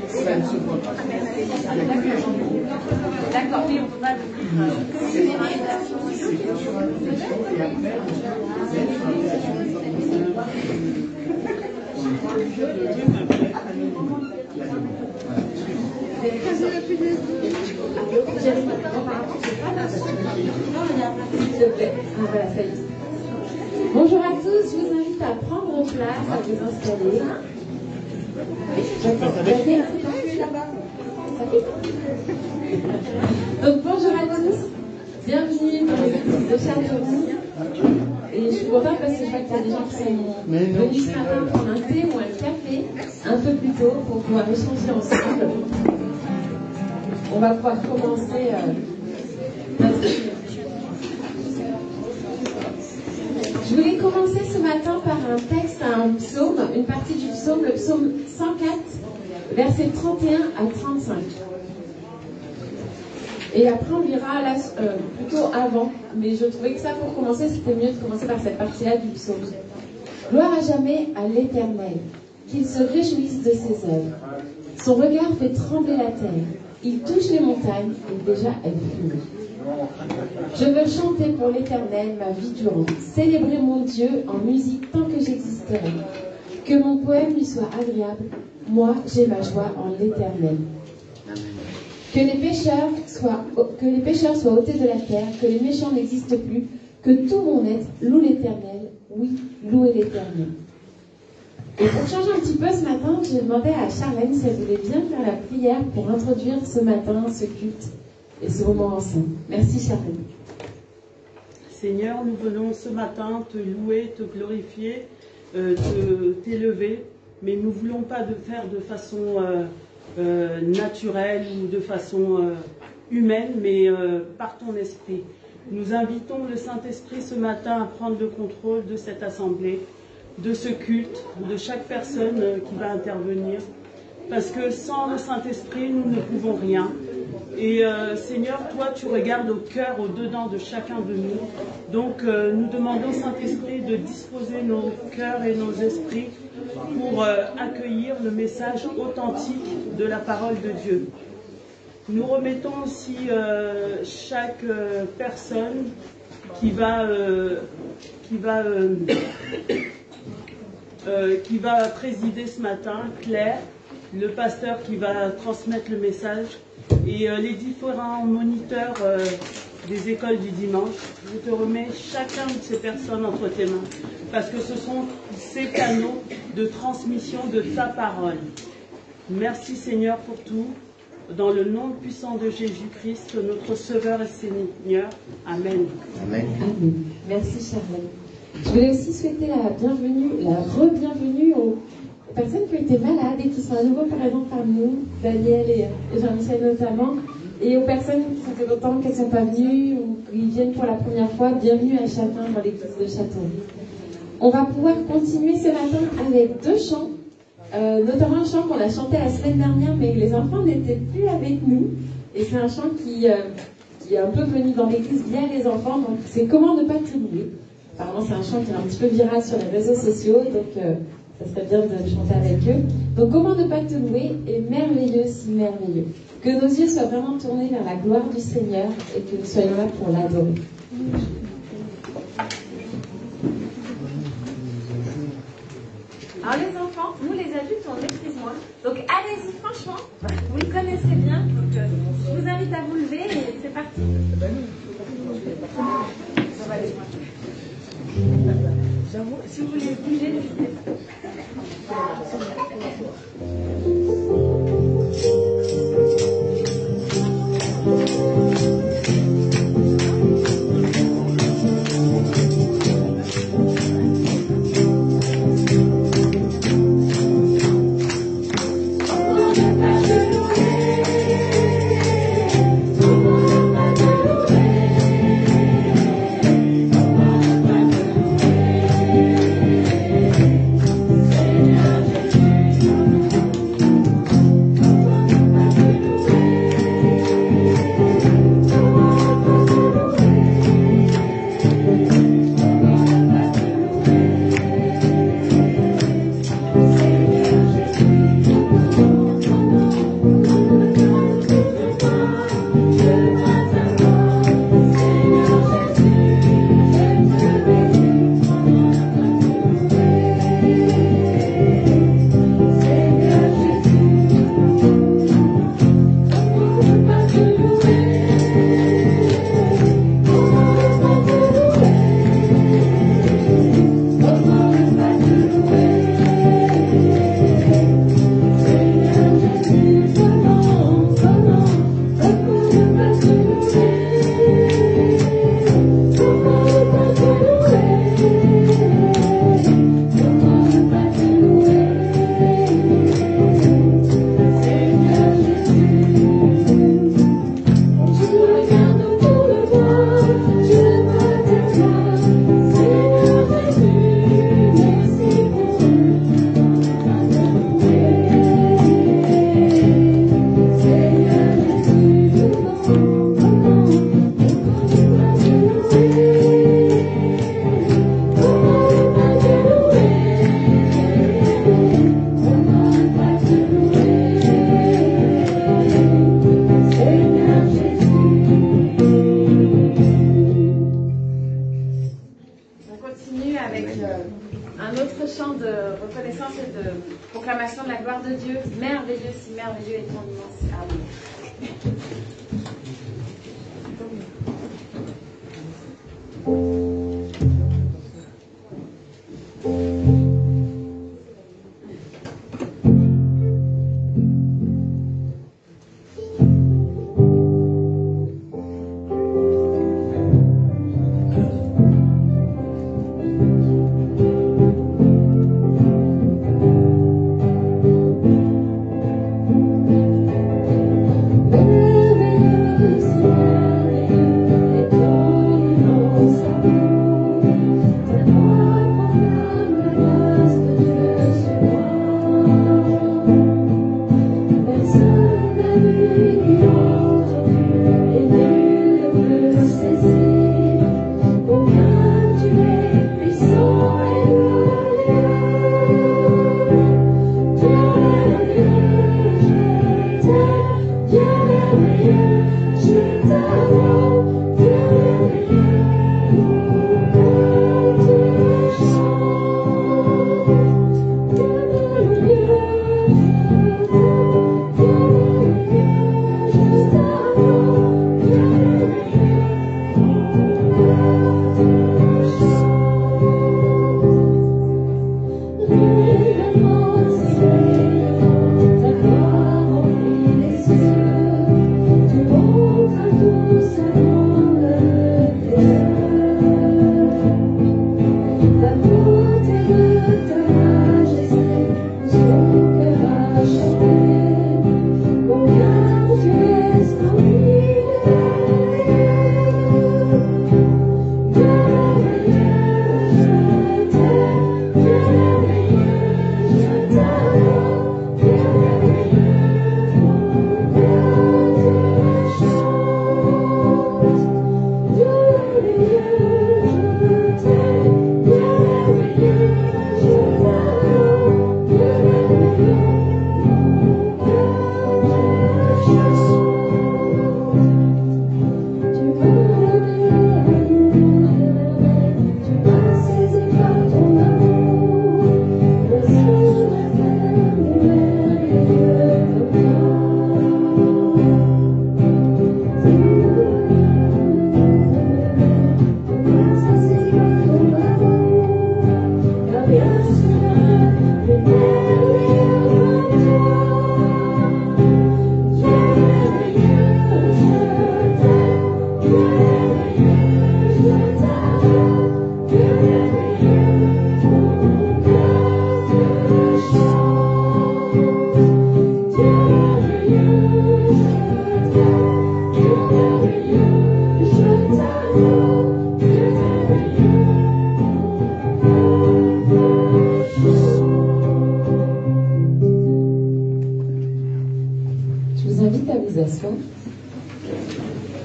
Ça ne se voit pas. D'accord, oui, on peut pas le C'est sur invitation et après, on se met sur invitation. Bonjour à tous, je vous invite à prendre place, à vous installer. Donc bonjour à tous, bienvenue dans les églises de Châteauroux. Et je suis contente parce que je vois qu'il y a des gens qui sont venus ce matin prendre un thé ou un café un peu plus tôt pour pouvoir échanger ensemble. On va pouvoir commencer. Je voulais commencer ce matin par un texte, un psaume, une partie du psaume, le psaume 104, versets 31 à 35. Et après on lira là, plutôt avant, mais je trouvais que ça pour commencer, c'était mieux de commencer par cette partie-là du psaume. Gloire à jamais à l'Éternel, qu'il se réjouisse de ses œuvres. Son regard fait trembler la terre, il touche les montagnes et déjà elles fument. Je veux chanter pour l'Éternel ma vie durant, célébrer mon Dieu en musique tant que j'existerai. Que mon poème lui soit agréable, moi j'ai ma joie en l'Éternel. Que les pécheurs soient ôtés de la terre, que les méchants n'existent plus, que tout mon être loue l'Éternel, oui, louez l'Éternel. Et pour changer un petit peu ce matin, j'ai demandé à Charlène si elle voulait bien faire la prière pour introduire ce matin ce culte et ce moment ensemble. Merci Charlène. Seigneur, nous venons ce matin te louer, te glorifier, t'élever, mais nous ne voulons pas le faire de façon naturelle ou de façon humaine, mais par ton esprit. Nous invitons le Saint-Esprit ce matin à prendre le contrôle de cette assemblée, de ce culte, de chaque personne qui va intervenir, parce que sans le Saint-Esprit, nous ne pouvons rien. Et Seigneur, toi, tu regardes au cœur, au-dedans de chacun de nous. Donc, nous demandons, Saint-Esprit, de disposer nos cœurs et nos esprits pour accueillir le message authentique de la parole de Dieu. Nous remettons aussi chaque personne qui va présider ce matin, Claire, le pasteur qui va transmettre le message, et les différents moniteurs des écoles du dimanche. Je te remets chacun de ces personnes entre tes mains, parce que ce sont ces canaux de transmission de ta parole. Merci Seigneur pour tout, dans le nom puissant de Jésus-Christ, notre Sauveur et Seigneur. Amen. Amen. Amen. Merci Charlène. Je voulais aussi souhaiter la bienvenue, la re-bienvenue aux personnes qui ont été malades et qui sont à nouveau présentes parmi nous, Daniel et Jean-Michel notamment, et aux personnes qui sont fait longtemps qu'elles ne sont pas venues ou qui viennent pour la première fois, bienvenue à Châtain dans l'église de Châteauroux. On va pouvoir continuer ce matin avec deux chants, notamment un chant qu'on a chanté la semaine dernière, mais les enfants n'étaient plus avec nous, et c'est un chant qui est un peu venu dans l'église via les enfants, donc c'est Comment ne pas te louer. Apparemment, c'est un chant qui est un petit peu viral sur les réseaux sociaux, donc ça serait bien de chanter avec eux. Donc, Comment ne pas te louer est merveilleux, si merveilleux. Que nos yeux soient vraiment tournés vers la gloire du Seigneur et que nous soyons là pour l'adorer. Alors, les enfants, nous les adultes, on maîtrise moins. Donc, allez-y, franchement, vous le connaissez bien. Donc, je vous invite à vous lever et c'est parti. Ça va aller. Si vous voulez bouger, n'hésitez pas. merveilleux, si merveilleux et ton immense amour.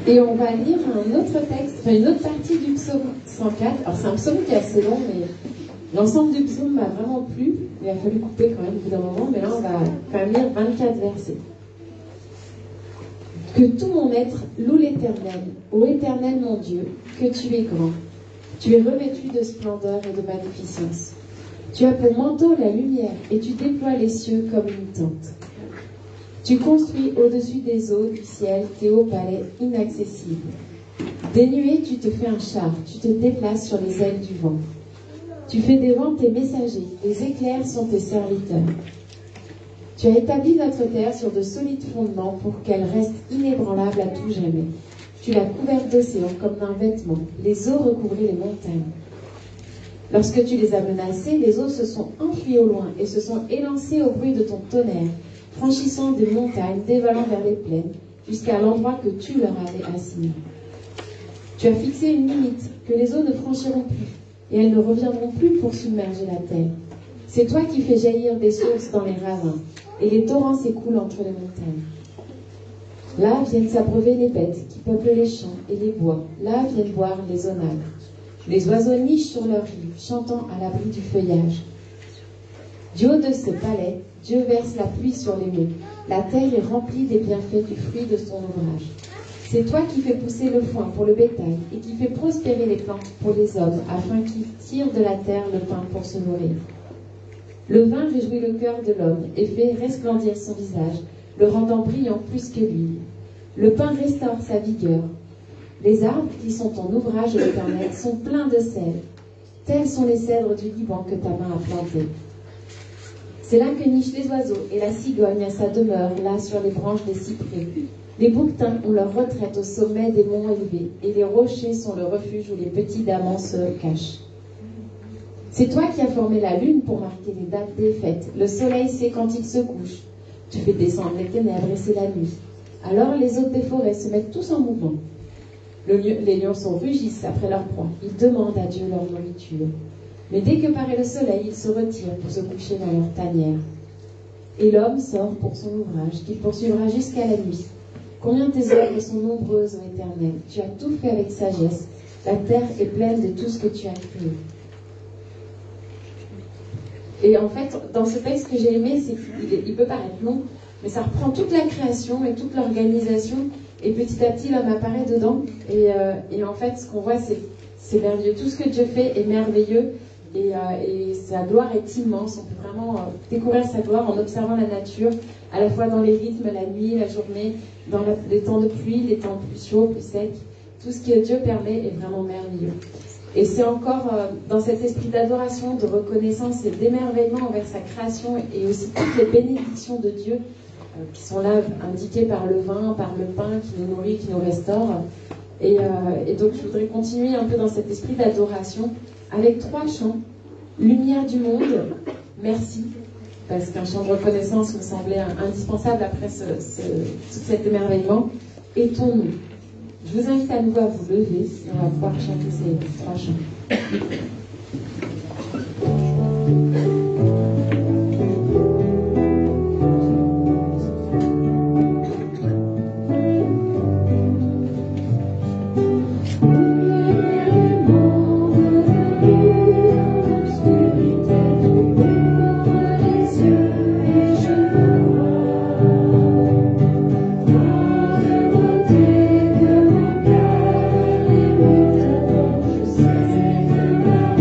Et on va lire un autre texte, enfin une autre partie du psaume 104. Alors c'est un psaume qui est assez long, mais l'ensemble du psaume m'a vraiment plu. Il a fallu couper quand même au bout d'un moment, mais là on va quand même lire 24 versets. Que tout mon être loue l'Éternel, ô Éternel mon Dieu, que tu es grand. Tu es revêtu de splendeur et de magnificence. Tu as pour manteau la lumière et tu déploies les cieux comme une tente. Tu construis au-dessus des eaux du ciel tes hauts palais inaccessibles. Des nuées, tu te fais un char, tu te déplaces sur les ailes du vent. Tu fais des vents tes messagers, les éclairs sont tes serviteurs. Tu as établi notre terre sur de solides fondements pour qu'elle reste inébranlable à tout jamais. Tu l'as couverte d'océans comme d'un vêtement, les eaux recouvraient les montagnes. Lorsque tu les as menacées, les eaux se sont enfuies au loin et se sont élancées au bruit de ton tonnerre, franchissant des montagnes, dévalant vers les plaines, jusqu'à l'endroit que tu leur avais assigné. Tu as fixé une limite que les eaux ne franchiront plus, et elles ne reviendront plus pour submerger la terre. C'est toi qui fais jaillir des sources dans les ravins, et les torrents s'écoulent entre les montagnes. Là viennent s'abreuver les bêtes qui peuplent les champs et les bois. Là viennent boire les onagres. Les oiseaux nichent sur leurs rives, chantant à l'abri du feuillage. Du haut de ses palais, Dieu verse la pluie sur les monts. La terre est remplie des bienfaits du fruit de son ouvrage. C'est toi qui fais pousser le foin pour le bétail et qui fais prospérer les plantes pour les hommes, afin qu'ils tirent de la terre le pain pour se nourrir. Le vin réjouit le cœur de l'homme et fait resplendir son visage, le rendant brillant plus que l'huile. Le pain restaure sa vigueur. Les arbres qui sont ton ouvrage, l'Éternel, sont pleins de sel. Tels sont les cèdres du Liban que ta main a plantés. C'est là que nichent les oiseaux, et la cigogne a sa demeure, là sur les branches des cyprès. Les bouquetins ont leur retraite au sommet des monts élevés, et les rochers sont le refuge où les petits damans se cachent. C'est toi qui as formé la lune pour marquer les dates des fêtes. Le soleil sait quand il se couche. Tu fais descendre les ténèbres et c'est la nuit. Alors les hôtes des forêts se mettent tous en mouvement. Les lionceaux rugissent après leur proie. Ils demandent à Dieu leur nourriture. Mais dès que paraît le soleil, ils se retirent pour se coucher dans leur tanière. Et l'homme sort pour son ouvrage, qu'il poursuivra jusqu'à la nuit. Combien tes œuvres sont nombreuses, ô Éternel. Tu as tout fait avec sagesse. La terre est pleine de tout ce que tu as créé. Et en fait, dans ce texte, ce que j'ai aimé, c'est qu'il peut paraître long, mais ça reprend toute la création et toute l'organisation. Et petit à petit, l'homme apparaît dedans. Et en fait, ce qu'on voit, c'est merveilleux. Tout ce que Dieu fait est merveilleux. Et sa gloire est immense. On peut vraiment découvrir sa gloire en observant la nature, à la fois dans les rythmes, la nuit, la journée, dans les temps de pluie, les temps plus chauds, plus secs. Tout ce que Dieu permet est vraiment merveilleux. Et c'est encore dans cet esprit d'adoration, de reconnaissance et d'émerveillement envers sa création et aussi toutes les bénédictions de Dieu qui sont là indiquées par le vin, par le pain qui nous nourrit, qui nous restaure. Et donc je voudrais continuer un peu dans cet esprit d'adoration avec 3 chants. Lumière du monde, merci, parce qu'un chant de reconnaissance me semblait indispensable après tout cet émerveillement. Et ton nom. Je vous invite à nouveau à vous lever et on va pouvoir chanter ces 3 chants. Je sais que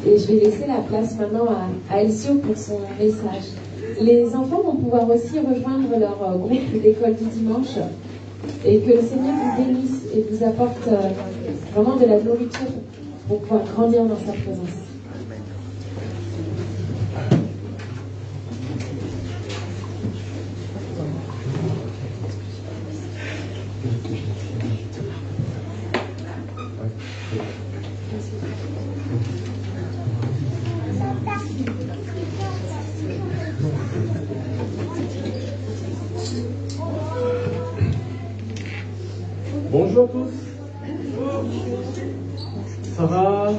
Et je vais laisser la place maintenant à Elcio pour son message. Les enfants vont pouvoir aussi rejoindre leur groupe d'école du dimanche. Et que le Seigneur vous bénisse et vous apporte vraiment de la nourriture pour pouvoir grandir dans sa présence. Bonjour à tous. Ça va?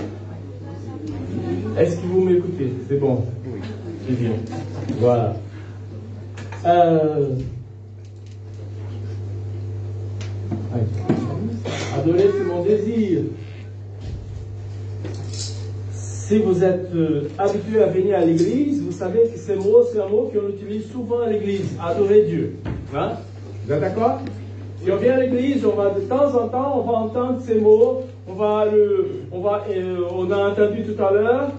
Est-ce que vous m'écoutez? C'est bon. C'est bien. Voilà. Adorer, c'est mon désir. Si vous êtes habitué à venir à l'église, vous savez que ce mot, c'est un mot qu'on utilise souvent à l'église. Adorer Dieu. Hein? Vous êtes d'accord? Si on vient à l'église, on va de temps en temps, on va entendre ces mots. On a entendu tout à l'heure,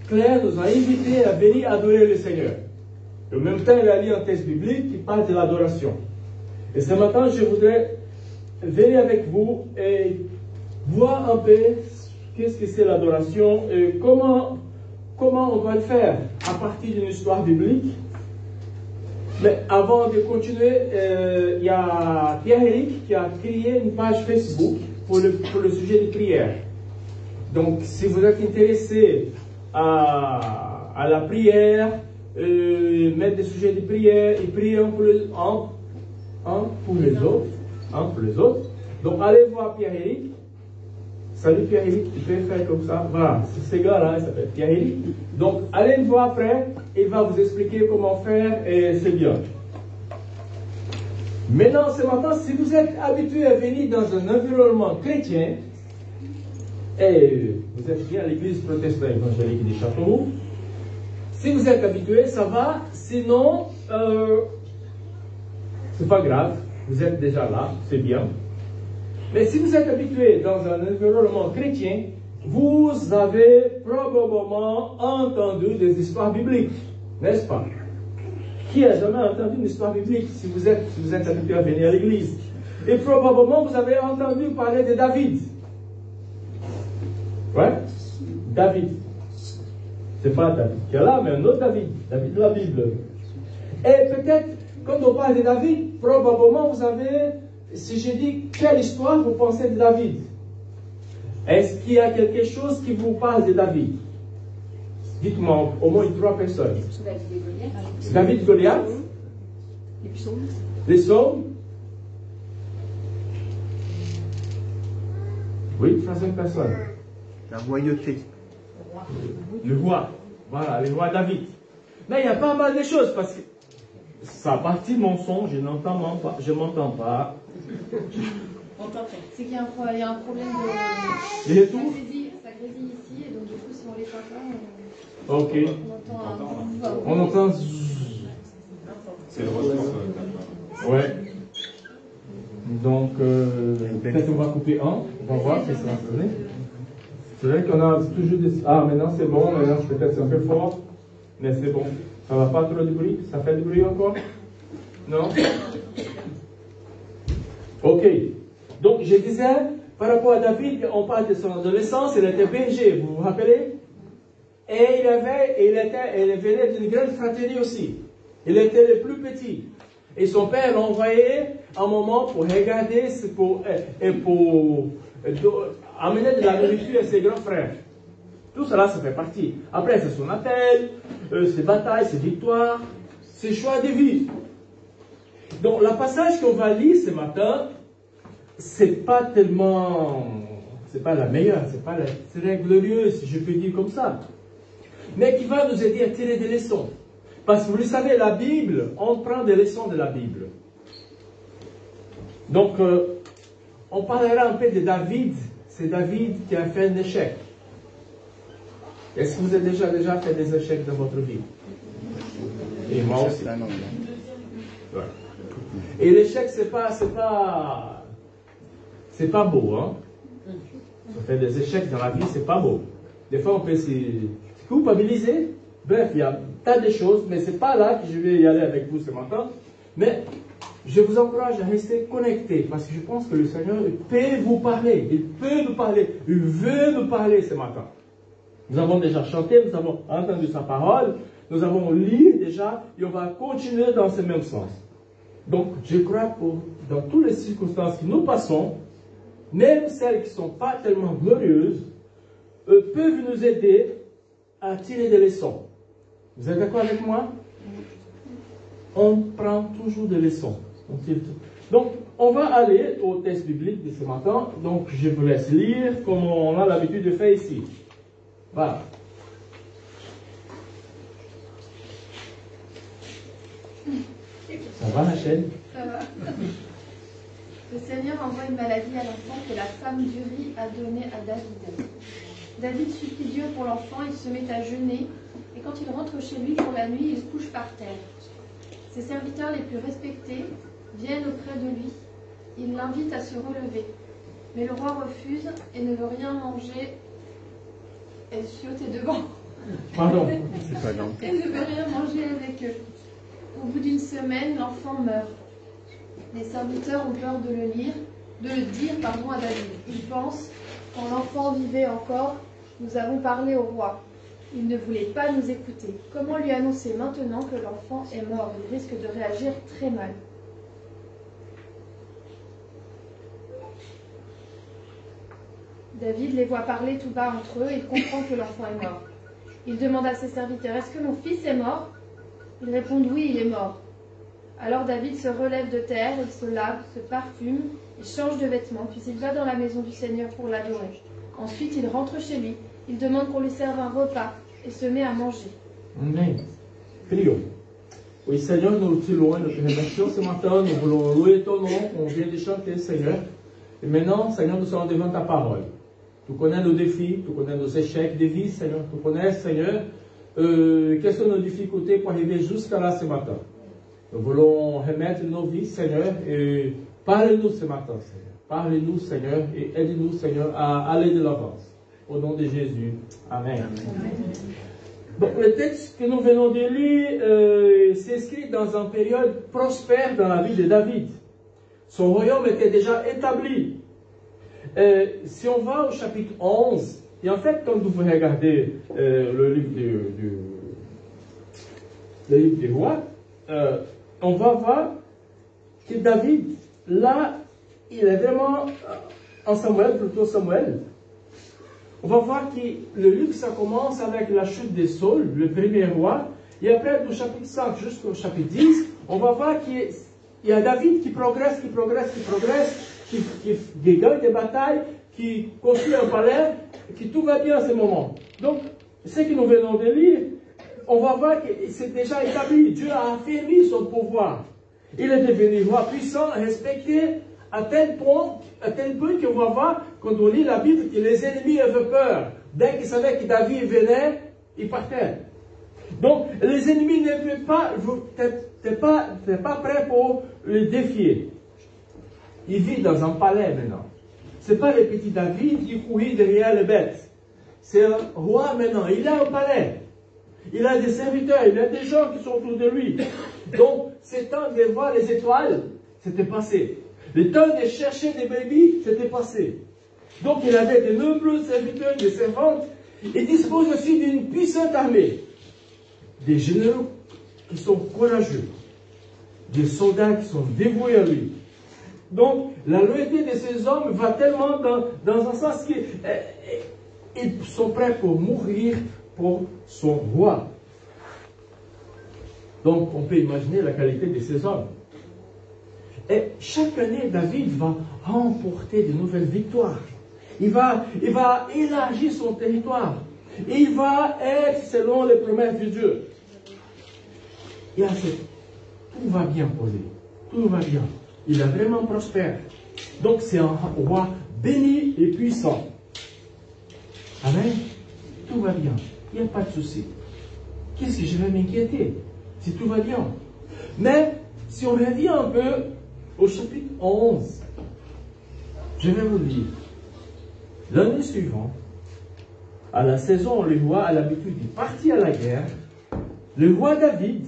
Claire nous a invités à venir adorer le Seigneur. En même temps, elle a lu un texte biblique qui parle de l'adoration. Et ce matin, je voudrais venir avec vous et voir un peu qu'est-ce que c'est l'adoration et comment on doit le faire à partir d'une histoire biblique. Mais avant de continuer, il y a Pierre-Éric qui a créé une page Facebook pour le sujet de prière. Donc, si vous êtes intéressé à la prière, mettre des sujets de prière et prier un pour les autres. Donc, allez voir Pierre-Éric. Salut Pierre-Éric, tu peux faire comme ça. Voilà, c'est ce gars-là, il s'appelle Pierre-Éric. Donc, allez le voir après, il va vous expliquer comment faire et c'est bien. Maintenant, ce matin, si vous êtes habitué à venir dans un environnement chrétien, et vous êtes bien à l'église protestante évangélique de Châteauroux, si vous êtes habitué, ça va, sinon, c'est pas grave, vous êtes déjà là, c'est bien. Mais si vous êtes habitué dans un environnement chrétien, vous avez probablement entendu des histoires bibliques, n'est-ce pas? Qui a jamais entendu une histoire biblique si vous êtes habitué à venir à l'église? Et probablement vous avez entendu parler de David. Ouais? David. C'est pas David qui est là, mais un autre David. David de la Bible. Et peut-être, quand on parle de David, probablement vous avez... Si je dis quelle histoire vous pensez de David? Est-ce qu'il y a quelque chose qui vous parle de David? Dites-moi au moins 3 personnes. David et Goliath. Les psaumes. Les psaumes. Oui, 3e personne. La royauté. Le roi. Voilà, le roi David. Mais il y a pas mal de choses parce que ça partit mensonge, je n'entends pas, je m'entends pas. C'est qu'il y a un problème de... Et tout? Ça grésille ici, et donc du coup, si on les pas pas, Ok. On entend... C'est le retour. Ouais. Donc, peut-être on va couper un. On va voir si ça va sonner. C'est vrai qu'on a toujours des... Ah, maintenant c'est bon. Maintenant, peut-être c'est un peu fort. Mais c'est bon. Ça va pas trop de bruit? Ça fait du bruit encore? Non? Ok. Donc, je disais, par rapport à David, on parle de son adolescence, il était berger, vous vous rappelez? Et il venait d'une grande fratrie aussi. Il était le plus petit. Et son père l'envoyait un moment pour regarder, pour amener de la nourriture à ses grands frères. Tout cela, ça fait partie. Après, c'est son appel, ses batailles, ses victoires, ses choix de vie. Donc, le passage qu'on va lire ce matin, c'est pas la meilleure, c'est pas la très glorieuse, si je peux dire comme ça. Mais qui va nous aider à tirer des leçons. Parce que vous le savez, la Bible, on prend des leçons de la Bible. Donc, on parlera un peu de David. C'est David qui a fait un échec. Est-ce que vous avez déjà fait des échecs dans votre vie? Et moi aussi. Ouais. Et l'échec, c'est pas beau, hein? Ça fait des échecs dans la vie, c'est pas beau. Des fois, on peut se culpabiliser. Bref, il y a un tas de choses, mais c'est pas là que je vais y aller avec vous ce matin. Mais je vous encourage à rester connectés parce que je pense que le Seigneur peut vous parler. Il peut nous parler. Il veut nous parler ce matin. Nous avons déjà chanté, nous avons entendu sa parole, nous avons lu déjà et on va continuer dans ce même sens. Donc, je crois que dans toutes les circonstances que nous passons, même celles qui ne sont pas tellement glorieuses, peuvent nous aider à tirer des leçons. Vous êtes d'accord avec moi? On prend toujours des leçons. Donc, on va aller au texte biblique de ce matin. Donc, je vous laisse lire comme on a l'habitude de faire ici. Voilà. Ça va, Rachel? Ça va. Le Seigneur envoie une maladie à l'enfant que la femme d'Uri a donnée à David. David supplie Dieu pour l'enfant, il se met à jeûner, et quand il rentre chez lui pour la nuit, il se couche par terre. Ses serviteurs les plus respectés viennent auprès de lui. Ils l'invitent à se relever. Mais le roi refuse et ne veut rien manger. Elle chiotait devant. Pardon. Et ne veut rien manger avec eux. Au bout d'une semaine, l'enfant meurt. Les serviteurs ont peur de le dire à David. Ils pensent, quand l'enfant vivait encore, nous avons parlé au roi. Il ne voulait pas nous écouter. Comment lui annoncer maintenant que l'enfant est mort? Il risque de réagir très mal. David les voit parler tout bas entre eux et il comprend que l'enfant est mort. Il demande à ses serviteurs, est-ce que mon fils est mort? Ils répondent, oui, il est mort. Alors David se relève de terre, il se lave, se parfume, il change de vêtements, puis il va dans la maison du Seigneur pour l'adorer. Ensuite, il rentre chez lui, il demande qu'on lui serve un repas et se met à manger. Amen. Prions. Oui, Seigneur, nous te louons et nous te remercions ce matin. Nous voulons louer ton nom, on vient de chanter, Seigneur. Et maintenant, Seigneur, nous sommes devant ta parole. Tu connais nos défis, tu connais nos échecs de vie, Seigneur. Tu connais, Seigneur, quelles sont nos difficultés pour arriver jusqu'à là ce matin. Nous voulons remettre nos vies, Seigneur, et parle-nous ce matin, Seigneur. Parle-nous, Seigneur, et aide-nous, Seigneur, à aller de l'avance. Au nom de Jésus. Amen. Amen. Donc, le texte que nous venons de lire s'inscrit dans une période prospère dans la vie de David. Son royaume était déjà établi. Si on va au chapitre 11, et en fait, quand vous regardez le livre des rois, on va voir que David, là, il est vraiment en Samuel, plutôt Samuel. On va voir que le livre, ça commence avec la chute de Saul, le premier roi, et après, du chapitre 5 jusqu'au chapitre 10, on va voir qu'il y a David qui progresse, qui gagne des batailles, qui construit un palais, qui tout va bien à ce moment. Donc, ce que nous venons de lire, on va voir que c'est déjà établi. Dieu a affermi son pouvoir. Il est devenu roi puissant, respecté, à tel point qu'on va voir, quand on lit la Bible, que les ennemis avaient peur. Dès qu'ils savaient que David venait, ils partaient. Donc, les ennemis n'étaient pas prêts pour le défier. Il vit dans un palais maintenant. Ce n'est pas le petit David qui courait derrière les bêtes. C'est un roi maintenant. Il a un palais. Il a des serviteurs. Il a des gens qui sont autour de lui. Donc, c'est temps de voir les étoiles. C'était passé. Le temps de chercher des bébés, c'était passé. Donc, il avait de nombreux serviteurs, des servantes. Il dispose aussi d'une puissante armée. Des généraux qui sont courageux. Des soldats qui sont dévoués à lui. Donc, la loyauté de ces hommes va tellement dans un sens qu'ils sont prêts pour mourir pour son roi. Donc, on peut imaginer la qualité de ces hommes. Et chaque année, David va remporter de nouvelles victoires. Il va élargir son territoire. Et il va être selon les promesses de Dieu. Tout va bien pour lui. Tout va bien. Il est vraiment prospère. Donc c'est un roi béni et puissant. Amen. Tout va bien. Il n'y a pas de souci. Qu'est-ce que je vais m'inquiéter si tout va bien? Mais si on revient un peu au chapitre 11, je vais vous lire. L'année suivante, à la saison où le roi a l'habitude de partir à la guerre, le roi David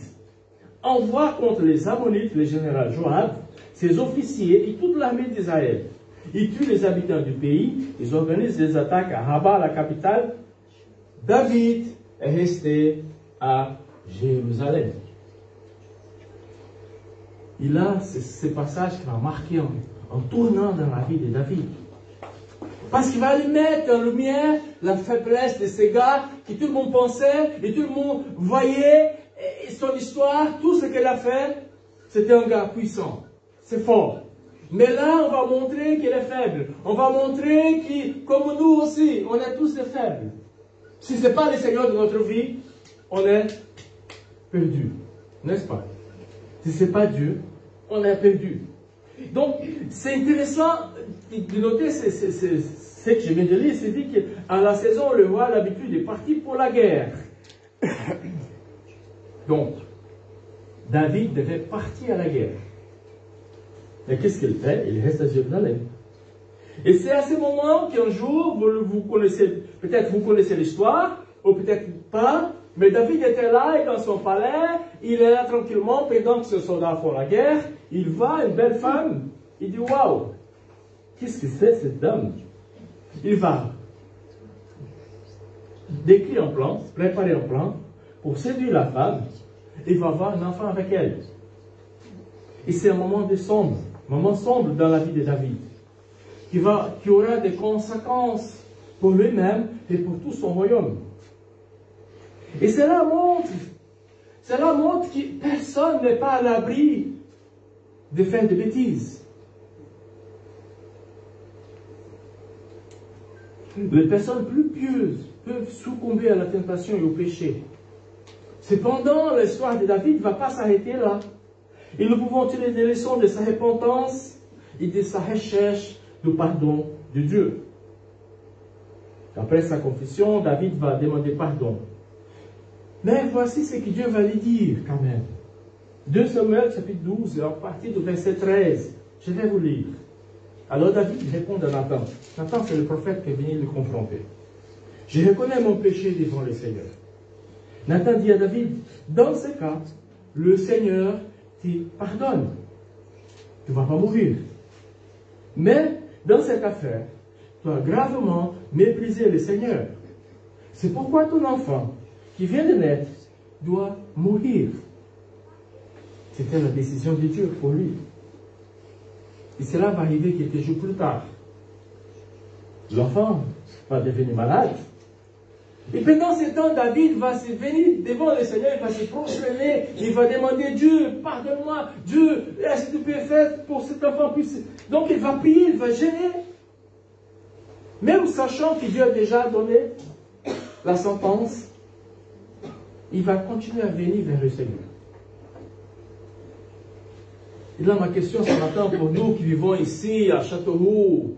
envoie contre les Ammonites le général Joab ses officiers et toute l'armée d'Israël. Ils tuent les habitants du pays, ils organisent des attaques à Rabat, la capitale. David est resté à Jérusalem. Il a ce passage qui va marquer en tournant dans la vie de David. Parce qu'il va lui mettre en lumière la faiblesse de ces gars qui tout le monde pensait et tout le monde voyait et son histoire, tout ce qu'elle a fait, c'était un gars puissant, c'est fort. Mais là, on va montrer qu'il est faible. On va montrer que, comme nous aussi, on est tous des faibles. Si ce n'est pas le Seigneur de notre vie, on est perdu. N'est-ce pas? Si ce n'est pas Dieu, on est perdu. Donc, c'est intéressant de noter ce que je viens de lire. C'est dit qu'à la saison, le roi a l'habitude de partir pour la guerre. Donc, David devait partir à la guerre. Mais qu'est-ce qu'il fait? Il reste à Jérusalem. Et c'est à ce moment qu'un jour, vous connaissez, peut-être vous connaissez l'histoire, ou peut-être pas, mais David était là, et dans son palais, il est là tranquillement, pendant que ses soldats font la guerre, il voit une belle femme, il dit, waouh, qu'est-ce que c'est cette dame? Il va décrire un plan, préparer un plan, pour séduire la femme, il va avoir un enfant avec elle. Et c'est un moment sombre dans la vie de David, qui aura des conséquences pour lui-même et pour tout son royaume. Et cela montre que personne n'est pas à l'abri de faire des bêtises. Les personnes plus pieuses peuvent succomber à la tentation et au péché. Cependant, l'histoire de David ne va pas s'arrêter là. Et nous pouvons tirer des leçons de sa repentance et de sa recherche du pardon de Dieu. Après sa confession, David va demander pardon. Mais voici ce que Dieu va lui dire quand même. 2 Samuel chapitre 12, à partir du verset 13. Je vais vous lire. Alors David répond à Nathan. Nathan, c'est le prophète qui est venu le confronter. Je reconnais mon péché devant le Seigneur. Nathan dit à David, dans ce cas, le Seigneur te pardonne. Tu ne vas pas mourir. Mais, dans cette affaire, tu as gravement méprisé le Seigneur. C'est pourquoi ton enfant, qui vient de naître, doit mourir. C'était la décision de Dieu pour lui. Et cela va arriver quelques jours plus tard. L'enfant va devenir malade. Et pendant ce temps, David va se venir devant le Seigneur, il va se prosterner, il va demander, Dieu, pardonne-moi, Dieu, est-ce que tu peux faire pour cet enfant puisse... Donc il va prier, il va gêner. Même sachant que Dieu a déjà donné la sentence, il va continuer à venir vers le Seigneur. Et là, ma question ce matin pour nous qui vivons ici à Châteauroux,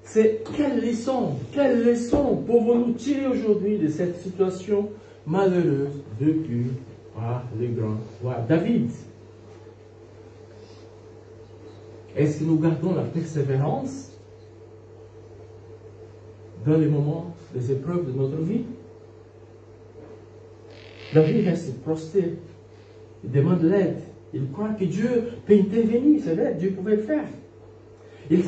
c'est quelle leçon pouvons-nous tirer aujourd'hui de cette situation malheureuse vécue par le grand roi David? Est-ce que nous gardons la persévérance dans les moments des épreuves de notre vie? David reste prostré, il demande l'aide, il croit que Dieu peut intervenir, c'est vrai, Dieu pouvait le faire. Il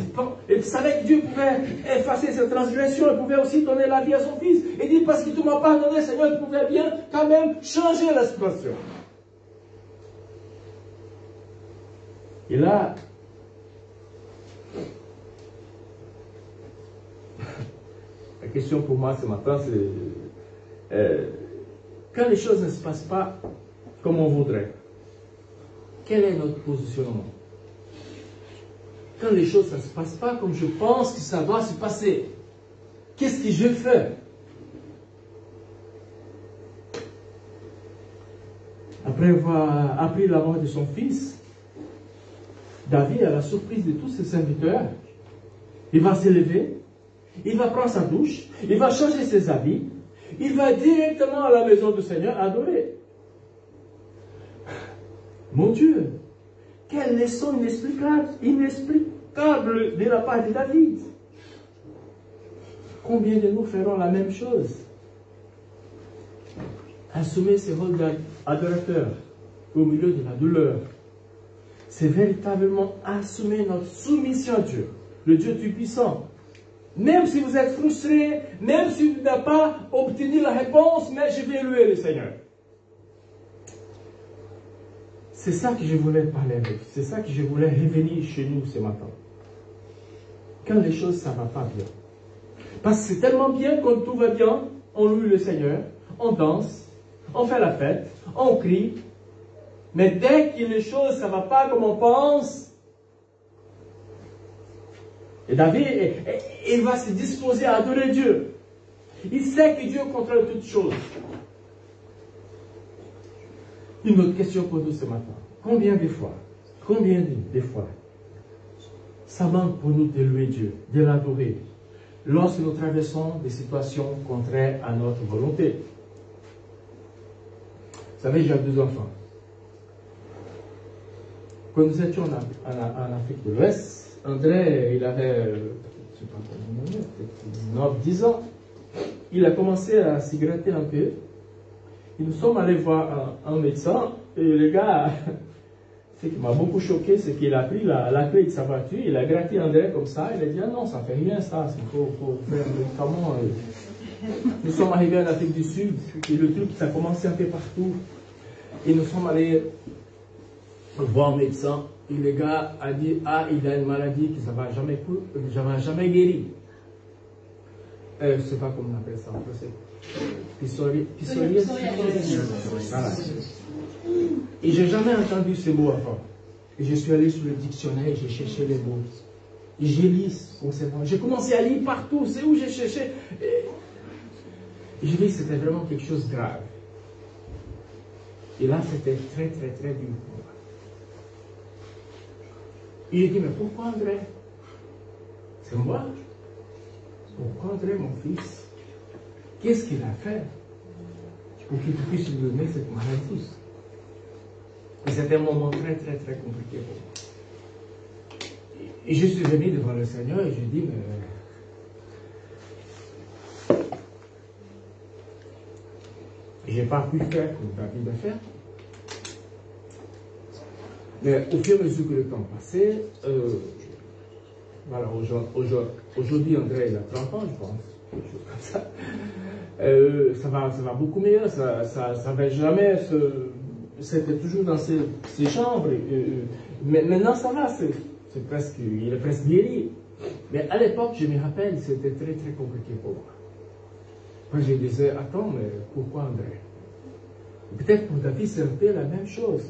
savait que Dieu pouvait effacer cette transgression, il pouvait aussi donner la vie à son fils. Il dit, parce que tu m'as pardonné, Seigneur, tu pouvais bien quand même changer la situation. Et là, la question pour moi ce matin, c'est quand les choses ne se passent pas comme on voudrait, quel est notre positionnement? Quand les choses ne se passent pas comme je pense que ça doit se passer, qu'est-ce que je fais? Après avoir appris la mort de son fils, David, à la surprise de tous ses serviteurs, il va s'élever, il va prendre sa douche, il va changer ses habits, il va directement à la maison du Seigneur adorer. Mon Dieu, quelle leçon inexplicable de la part de David. Combien de nous feront la même chose? Assumer ce rôle d'adorateur au milieu de la douleur. c'est véritablement assumer notre soumission à Dieu, le Dieu Tout-Puissant. Même si vous êtes frustré, même si vous n'avez pas obtenu la réponse, mais je vais louer le Seigneur. C'est ça que je voulais parler avec vous. C'est ça que je voulais revenir chez nous ce matin. Quand les choses, ça ne va pas bien. Parce que c'est tellement bien quand tout va bien, on loue le Seigneur, on danse, on fait la fête, on crie. Mais dès que les choses, ça ne va pas comme on pense, et David, il va se disposer à adorer Dieu. Il sait que Dieu contrôle toutes choses. Une autre question pour nous ce matin. Combien de fois, ça manque pour nous de louer Dieu, de l'adorer, lorsque nous traversons des situations contraires à notre volonté? Vous savez, j'ai 2 enfants. Quand nous étions en Afrique de l'Ouest, André, il avait, je sais pas comment dire, peut-être 9-10 ans. Il a commencé à cigaretter un peu. Et nous sommes allés voir un médecin. Et le gars, ce qui m'a beaucoup choqué, c'est qu'il a pris la clé de sa voiture, il a gratté André comme ça. Il a dit, ah non, ça fait rien ça, il faut faire un médicament. Nous sommes arrivés en Afrique du Sud. Et le truc, ça a commencé un peu partout. Et nous sommes allés voir un médecin. Et le gars a dit, ah, il a une maladie que ça ne va jamais guérir. Je ne sais pas comment on appelle ça en français. Psoriasis. Voilà. Et je n'ai jamais entendu ce mot avant. Et je suis allé sur le dictionnaire et j'ai cherché les mots. Et j'ai lu concernant. J'ai commencé à lire partout. C'est où j'ai cherché. Et j'ai vu que c'était vraiment quelque chose de grave. Et là, c'était très, très, très dur. Il a dit, mais pourquoi André? C'est moi. Pourquoi André, mon fils? Qu'est-ce qu'il a fait pour qu'il puisse lui donner cette maladie? Et c'était un moment très, très, très compliqué pour moi. Et je suis venu devant le Seigneur et je dis, mais je n'ai pas pu faire comme David a fait. Mais au fur et à mesure que le temps passait, voilà, aujourd'hui André il a 30 ans, je pense, quelque chose comme ça. Ça va beaucoup mieux, ça va jamais, c'était toujours dans ses chambres. Mais maintenant ça va, il est presque guéri. Mais à l'époque, je me rappelle, c'était très très compliqué pour moi. Moi je disais, attends, mais pourquoi André? Peut-être pour David c'est un peu la même chose.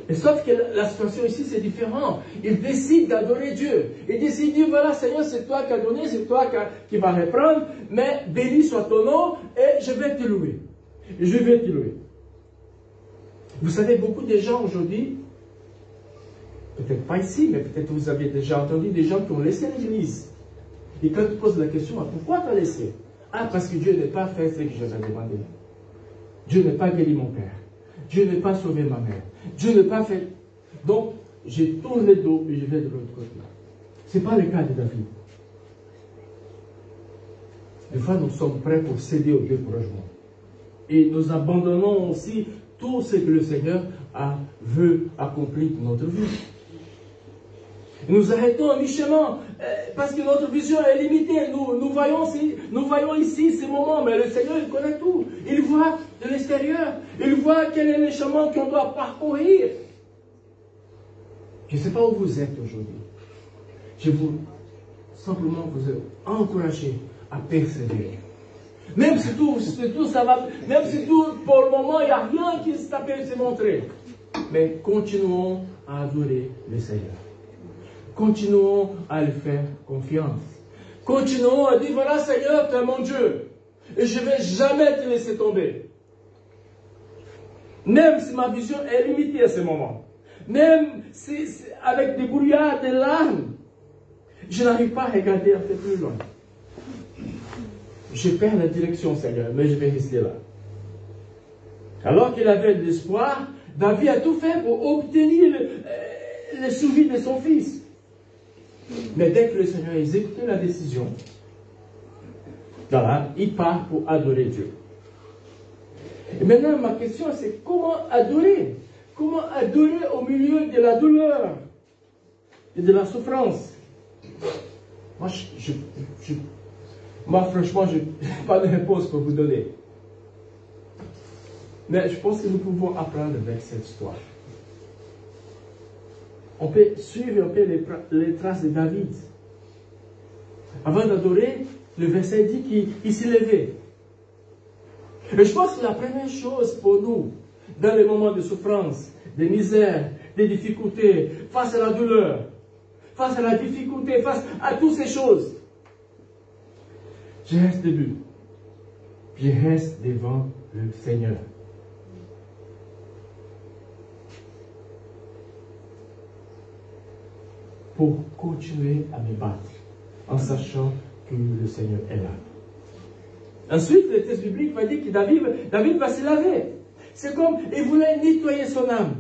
Mais sauf que la situation ici, c'est différent. Il décide d'adorer Dieu. Il décide de dire, voilà, Seigneur, c'est toi qui as donné, c'est toi qui vas reprendre, mais béni soit ton nom, et je vais te louer. Je vais te louer. Vous savez, beaucoup de gens aujourd'hui, peut-être pas ici, mais peut-être vous avez déjà entendu des gens qui ont laissé l'église. Et quand tu poses la question, pourquoi tu as laissé? Ah, parce que Dieu n'a pas fait ce que j'avais demandé. Dieu n'a pas guéri mon père. Dieu n'a pas sauvé ma mère. Dieu n'a pas fait. Donc, je tourne le dos et je vais de l'autre côté. Ce n'est pas le cas de David. Des fois, nous sommes prêts pour céder au découragement. Et nous abandonnons aussi tout ce que le Seigneur veut accomplir dans notre vie. Et nous arrêtons à mi-chemin parce que notre vision est limitée. Nous voyons ici ces moments, mais le Seigneur, il connaît tout. Il voit de l'extérieur. Il voit quel est le chemin qu'on doit parcourir. Je ne sais pas où vous êtes aujourd'hui. Je veux simplement vous encourager à persévérer. Même si tout ça va, même si tout, pour le moment, il n'y a rien qui s'est montré. Mais continuons à adorer le Seigneur. Continuons à lui faire confiance. Continuons à dire, voilà Seigneur, tu es mon Dieu. Et je ne vais jamais te laisser tomber. Même si ma vision est limitée à ce moment. Même si avec des brouillards, des larmes, je n'arrive pas à regarder un peu plus loin. Je perds la direction, Seigneur, mais je vais rester là. Alors qu'il avait de l'espoir, David a tout fait pour obtenir le survie de son fils. Mais dès que le Seigneur a exécuté la décision, voilà, il part pour adorer Dieu. Et maintenant, ma question, c'est comment adorer? comment adorer au milieu de la douleur et de la souffrance. Moi, franchement, je n'ai pas de réponse pour vous donner. Mais je pense que nous pouvons apprendre avec cette histoire. On peut suivre un peu les traces de David. Avant d'adorer, le verset dit qu'il s'est levé. Et je pense que la première chose pour nous, dans les moments de souffrance, de misère, de difficultés, face à la douleur, face à la difficulté, face à toutes ces choses, je reste debout. Je reste devant le Seigneur. Pour continuer à me battre, en sachant que le Seigneur est là. Ensuite, le texte biblique va dire que David va se laver. C'est comme il voulait nettoyer son âme.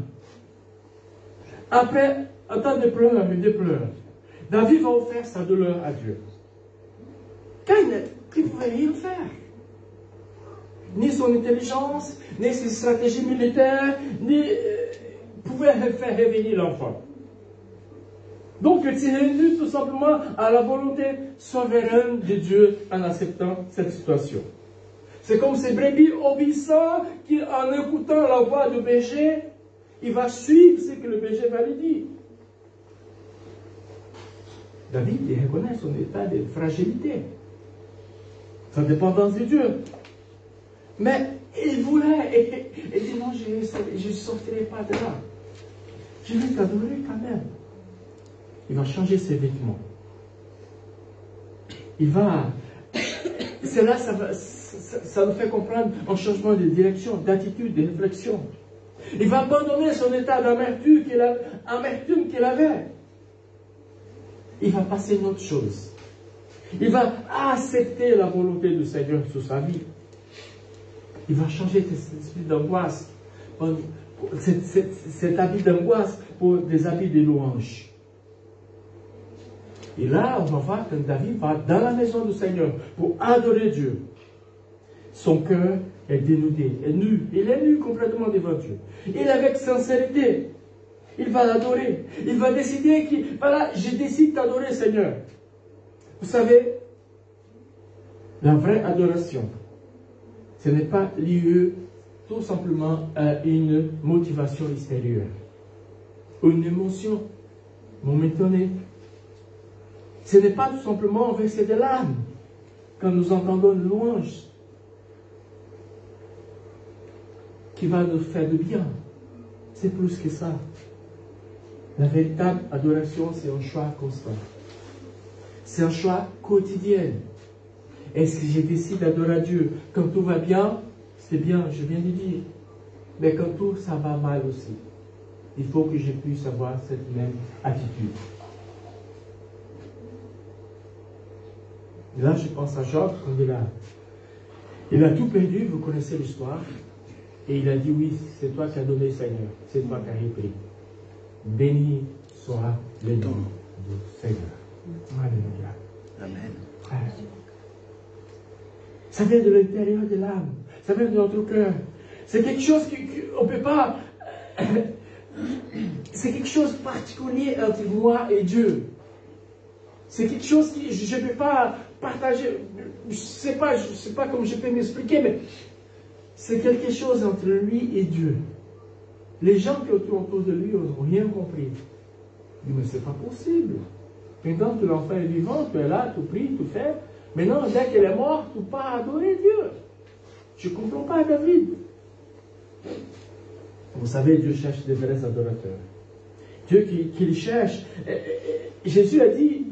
Après un temps de pleurs, David va offrir sa douleur à Dieu. Car il ne pouvait rien faire. Ni son intelligence, ni ses stratégies militaires, ni pouvait faire revenir l'enfant. Donc, il s'est rendu tout simplement à la volonté souveraine de Dieu en acceptant cette situation. C'est comme ces brebis obéissants qui, en écoutant la voix du berger, il va suivre ce que le berger va lui dire. David, il reconnaît son état de fragilité, sa dépendance de Dieu. Mais il voulait, et dit non, je ne sortirai pas de là. Je vais t'adorer quand même. Il va changer ses vêtements. Cela, ça nous fait comprendre un changement de direction, d'attitude, de réflexion. Il va abandonner son état d'amertume qu'il avait. Il va passer une autre chose. Il va accepter la volonté du Seigneur sur sa vie. Il va changer cet esprit d'angoisse, cet habit d'angoisse pour des habits de louange. Et là, on va voir que David va dans la maison du Seigneur pour adorer Dieu. Son cœur est dénudé, est nu. Il est nu complètement devant Dieu. Il, avec sincérité, il va l'adorer. Il va décider voilà, je décide d'adorer le Seigneur. Vous savez, la vraie adoration, ce n'est pas lié tout simplement à une motivation extérieure, une émotion momentanée. Ce n'est pas tout simplement verser de l'âme quand nous entendons une louange qui va nous faire du bien. C'est plus que ça. La véritable adoration, c'est un choix constant. C'est un choix quotidien. Est-ce que je décide d'adorer Dieu quand tout va bien? C'est bien, je viens de dire. Mais quand tout ça va mal aussi, il faut que je puisse avoir cette même attitude. Et là, je pense à Job, quand il a tout perdu, vous connaissez l'histoire, et il a dit, oui, c'est toi qui as donné, Seigneur, c'est toi qui as repris. Béni soit le nom du Seigneur. Alléluia. Amen. Ça vient de l'intérieur de l'âme, ça vient de notre cœur. C'est quelque chose qu'on ne peut pas... C'est quelque chose de particulier entre moi et Dieu. C'est quelque chose que je ne peux pas partager. Je ne sais pas comment je peux m'expliquer, mais c'est quelque chose entre lui et Dieu. Les gens qui étaient autour de lui n'ont rien compris. Ils disent, mais ce n'est pas possible. Maintenant que l'enfant est vivant, tu es là, tu pries, tu fais. Maintenant, dès qu'elle est morte, tu pars adorer Dieu. Je ne comprends pas David. Vous savez, Dieu cherche des vrais adorateurs. Dieu qui le cherche. Jésus a dit,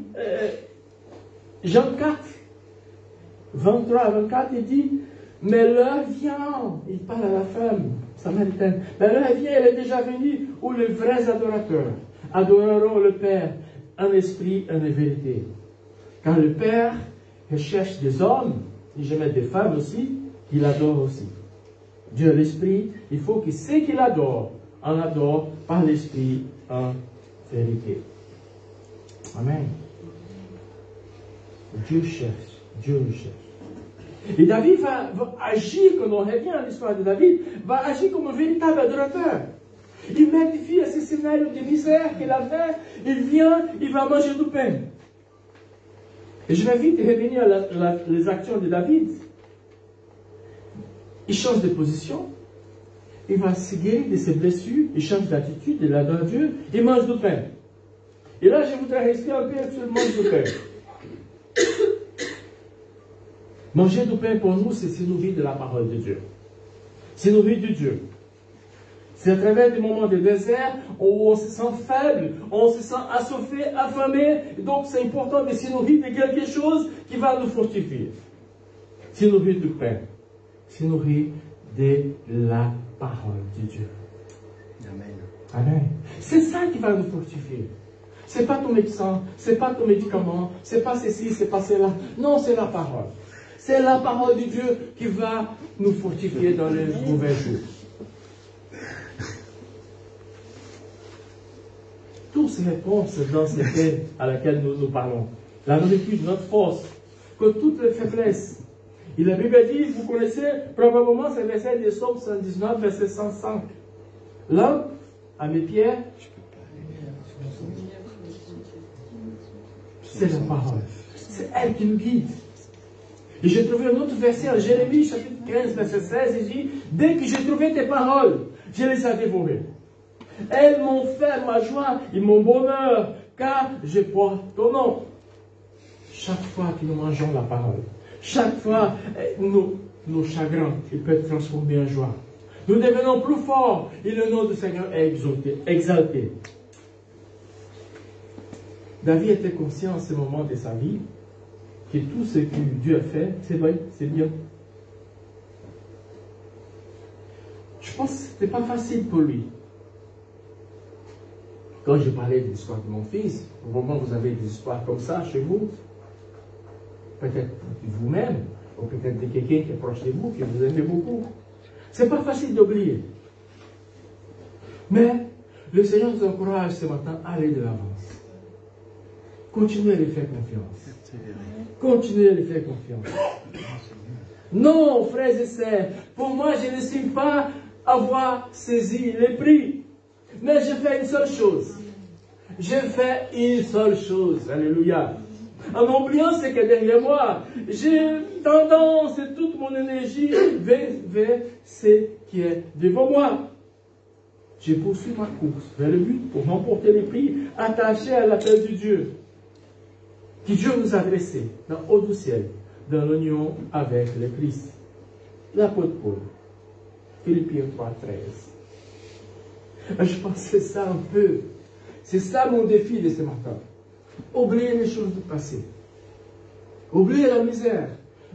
Jean 4, 23 à 24, il dit, mais l'heure vient, il parle à la femme samaritaine, mais l'heure vient, elle est déjà venue, où les vrais adorateurs adoreront le Père en esprit et en vérité. Car le Père recherche des hommes, et je mets des femmes aussi, qui l'adorent aussi. Dieu est l'esprit, il faut que ceux qui l'adorent, en adorent par l'esprit en vérité. Amen. Dieu cherche, Dieu nous cherche. Et David va agir, quand on revient à l'histoire de David, va agir comme un véritable adorateur. Il magnifie à ces scénarios de misère qu'il avait. Il vient, il va manger du pain. Et je vais vite revenir à les actions de David. Il change de position. Il va se guérir de ses blessures. Il change d'attitude. Il adore Dieu. Il mange du pain. Et là, je voudrais rester un peu sur le mange du pain. Manger du pain pour nous, c'est se nourrir de la parole de Dieu. Se nourrir de Dieu. C'est à travers des moments de désert où on se sent faible, on se sent assoiffé, affamé. Donc c'est important de se nourrir de quelque chose qui va nous fortifier. Se nourrir du pain. Se nourrir de la parole de Dieu. Amen. Amen. C'est ça qui va nous fortifier. C'est pas ton médecin, c'est pas ton médicament, c'est pas ceci, c'est pas cela. Non, c'est la parole. C'est la parole de Dieu qui va nous fortifier dans les mauvais jours. Toutes ces réponses dans ces faits à laquelle nous parlons. La nourriture, notre force, que toutes les faiblesses. Et la Bible dit, vous connaissez probablement ce verset de Psaume 119, verset 105. Lampe à mes pieds, c'est la parole. C'est elle qui nous guide. Et j'ai trouvé un autre verset en Jérémie, chapitre 15, verset 16, il dit, dès que j'ai trouvé tes paroles, je les ai dévorées. Elles m'ont fait ma joie et mon bonheur, car je porte ton nom. Chaque fois que nous mangeons la parole, chaque fois nos chagrins, ils peuvent être transformés en joie. Nous devenons plus forts et le nom du Seigneur est exalté. David était conscient en ce moment de sa vie que tout ce que Dieu a fait, c'est vrai, c'est bien. Je pense que ce n'était pas facile pour lui. Quand je parlais de l'histoire de mon fils, au moment où vous avez des histoires comme ça chez vous, peut-être de vous-même, ou peut-être de quelqu'un qui est proche de vous, que vous aimez beaucoup. Ce n'est pas facile d'oublier. Mais le Seigneur nous encourage ce matin à aller de l'avance. Continuez à lui faire confiance. Continuez à lui faire confiance. Non, frères et sœurs, pour moi, je ne suis pas avoir saisi les prix. Mais je fais une seule chose. Je fais une seule chose. Alléluia. En oubliant ce qui est derrière moi, j'ai tendance et toute mon énergie vers ce qui est devant moi. Je poursuis ma course vers le but pour remporter les prix attachés à l'appel de Dieu. Que Dieu nous a dressé dans haut du ciel, dans l'union avec le Christ. L'apôtre Paul, Philippiens 3:13. Je pense que c'est ça un peu. C'est ça mon défi de ce matin. Oublier les choses du passé. Oublier la misère.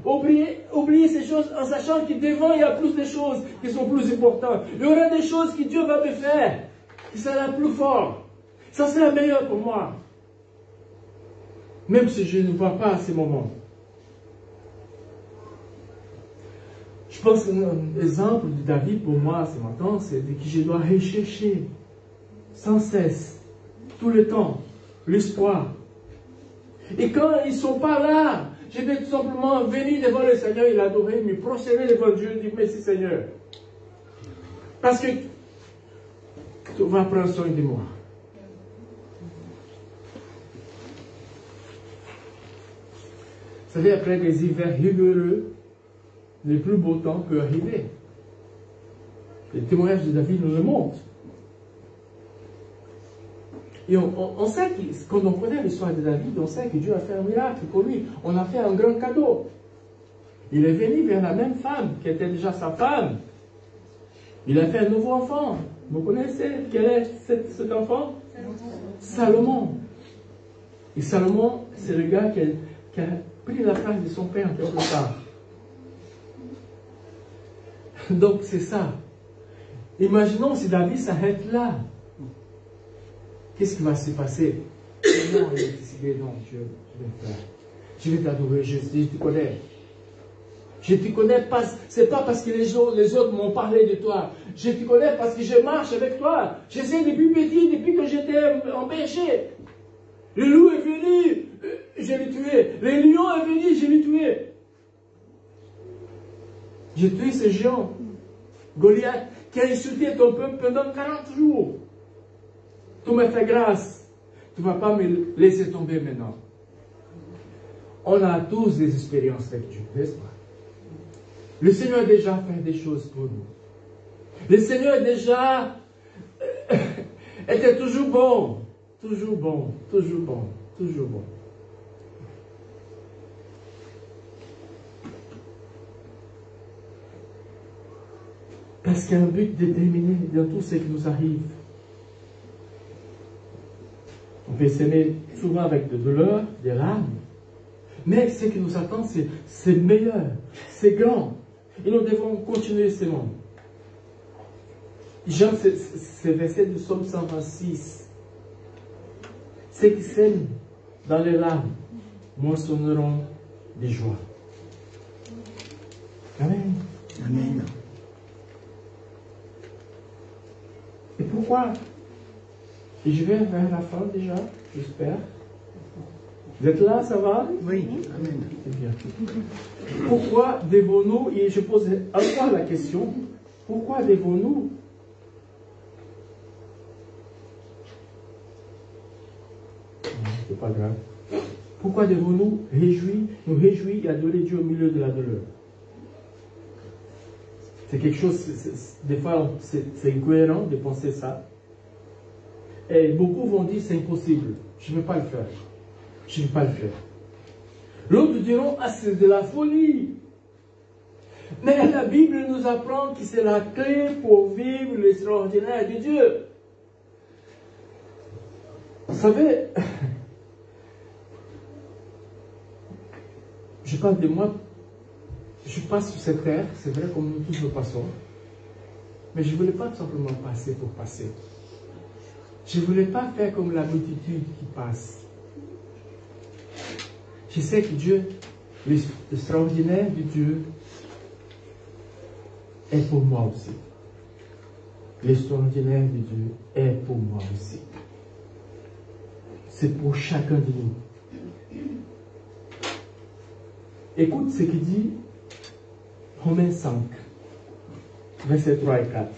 Oublier ces choses en sachant que devant il y a plus de choses qui sont plus importantes. Il y aura des choses que Dieu va me faire. Qui sera plus fort. Ça sera meilleur pour moi. Même si je ne vois pas à ces moments. Je pense qu'un exemple de David pour moi ce matin, c'est que je dois rechercher sans cesse, tout le temps, l'espoir. Et quand ils ne sont pas là, je vais tout simplement venir devant le Seigneur et l'adorer, me prosterner devant Dieu et dire merci Seigneur. Parce que tu vas prendre soin de moi. Vous savez, après des hivers rigoureux, le plus beau temps peut arriver. Les témoignages de David nous le montrent. Et on sait que, quand on connaît l'histoire de David, on sait que Dieu a fait un miracle pour lui. On a fait un grand cadeau. Il est venu vers la même femme qui était déjà sa femme. Il a fait un nouveau enfant. Vous connaissez quel est cet enfant? Salomon. Et Salomon, c'est le gars qui a pris la place de son père quelque part. Donc c'est ça. Imaginons si David s'arrête là. Qu'est-ce qui va se passer? Non, il a décidé, non, je vais faire. Je vais t'adorer, je te connais. Je te connais pas, c'est pas parce que les autres m'ont parlé de toi. Je te connais parce que je marche avec toi. Je sais depuis petit, depuis que j'étais en berger. Le loup est venu, je l'ai tué. Le lion est venu, je l'ai tué. J'ai tué ce géant. Goliath, qui a insulté ton peuple pendant 40 jours. Tu me fais grâce. Tu ne vas pas me laisser tomber maintenant. On a tous des expériences avec Dieu, n'est-ce pas? Le Seigneur a déjà fait des choses pour nous. Le Seigneur déjà était toujours bon. Toujours bon, toujours bon, toujours bon. Parce qu'il y a un but déterminé dans tout ce qui nous arrive. On peut s'aimer souvent avec de douleur, des larmes, mais ce qui nous attend, c'est meilleur, c'est grand. Et nous devons continuer ce monde. J'aime ce verset du psaume 126. Ceux qui sèment dans les larmes moissonneront des joies. Amen. Amen. Et pourquoi? Et je vais vers la fin déjà, j'espère. Vous êtes là, ça va? Oui. Amen. C'est bien. Pourquoi devons-nous, et je pose encore la question, pourquoi devons-nous c'est pas grave. Pourquoi devons-nous nous réjouir et adorer Dieu au milieu de la douleur? C'est quelque chose, des fois, c'est incohérent de penser ça. Et beaucoup vont dire c'est impossible. Je ne vais pas le faire. Je ne vais pas le faire. L'autre diront, ah, c'est de la folie. Mais la Bible nous apprend que c'est la clé pour vivre l'extraordinaire de Dieu. Vous savez, je parle de moi, je passe sur cette terre, c'est vrai comme nous tous nous passons, mais je ne voulais pas tout simplement passer pour passer. Je ne voulais pas faire comme la multitude qui passe. Je sais que Dieu, l'extraordinaire de Dieu, est pour moi aussi. L'extraordinaire de Dieu est pour moi aussi. C'est pour chacun de nous. Écoute ce qu'il dit, Romains 5, versets 3 et 4.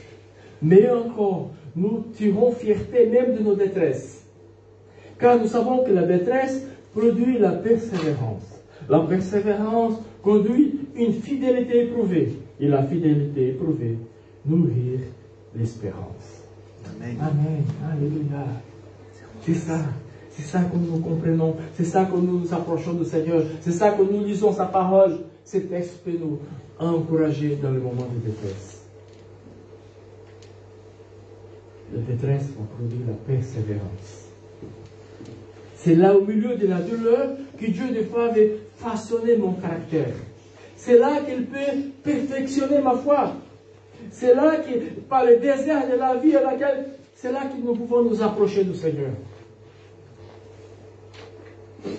Mais encore, nous tirons fierté même de nos détresses. Car nous savons que la détresse produit la persévérance. La persévérance conduit une fidélité éprouvée. Et la fidélité éprouvée nourrir l'espérance. Amen. Amen. Alléluia. C'est ça. C'est ça que nous comprenons. C'est ça que nous nous approchons du Seigneur. C'est ça que nous lisons sa parole. Cet texte peut nous encourager dans le moment de détresse. La détresse va produire la persévérance. C'est là au milieu de la douleur que Dieu des fois veut façonner mon caractère. C'est là qu'il peut perfectionner ma foi. C'est là que, par le désert de la vie à laquelle, c'est là que nous pouvons nous approcher du Seigneur.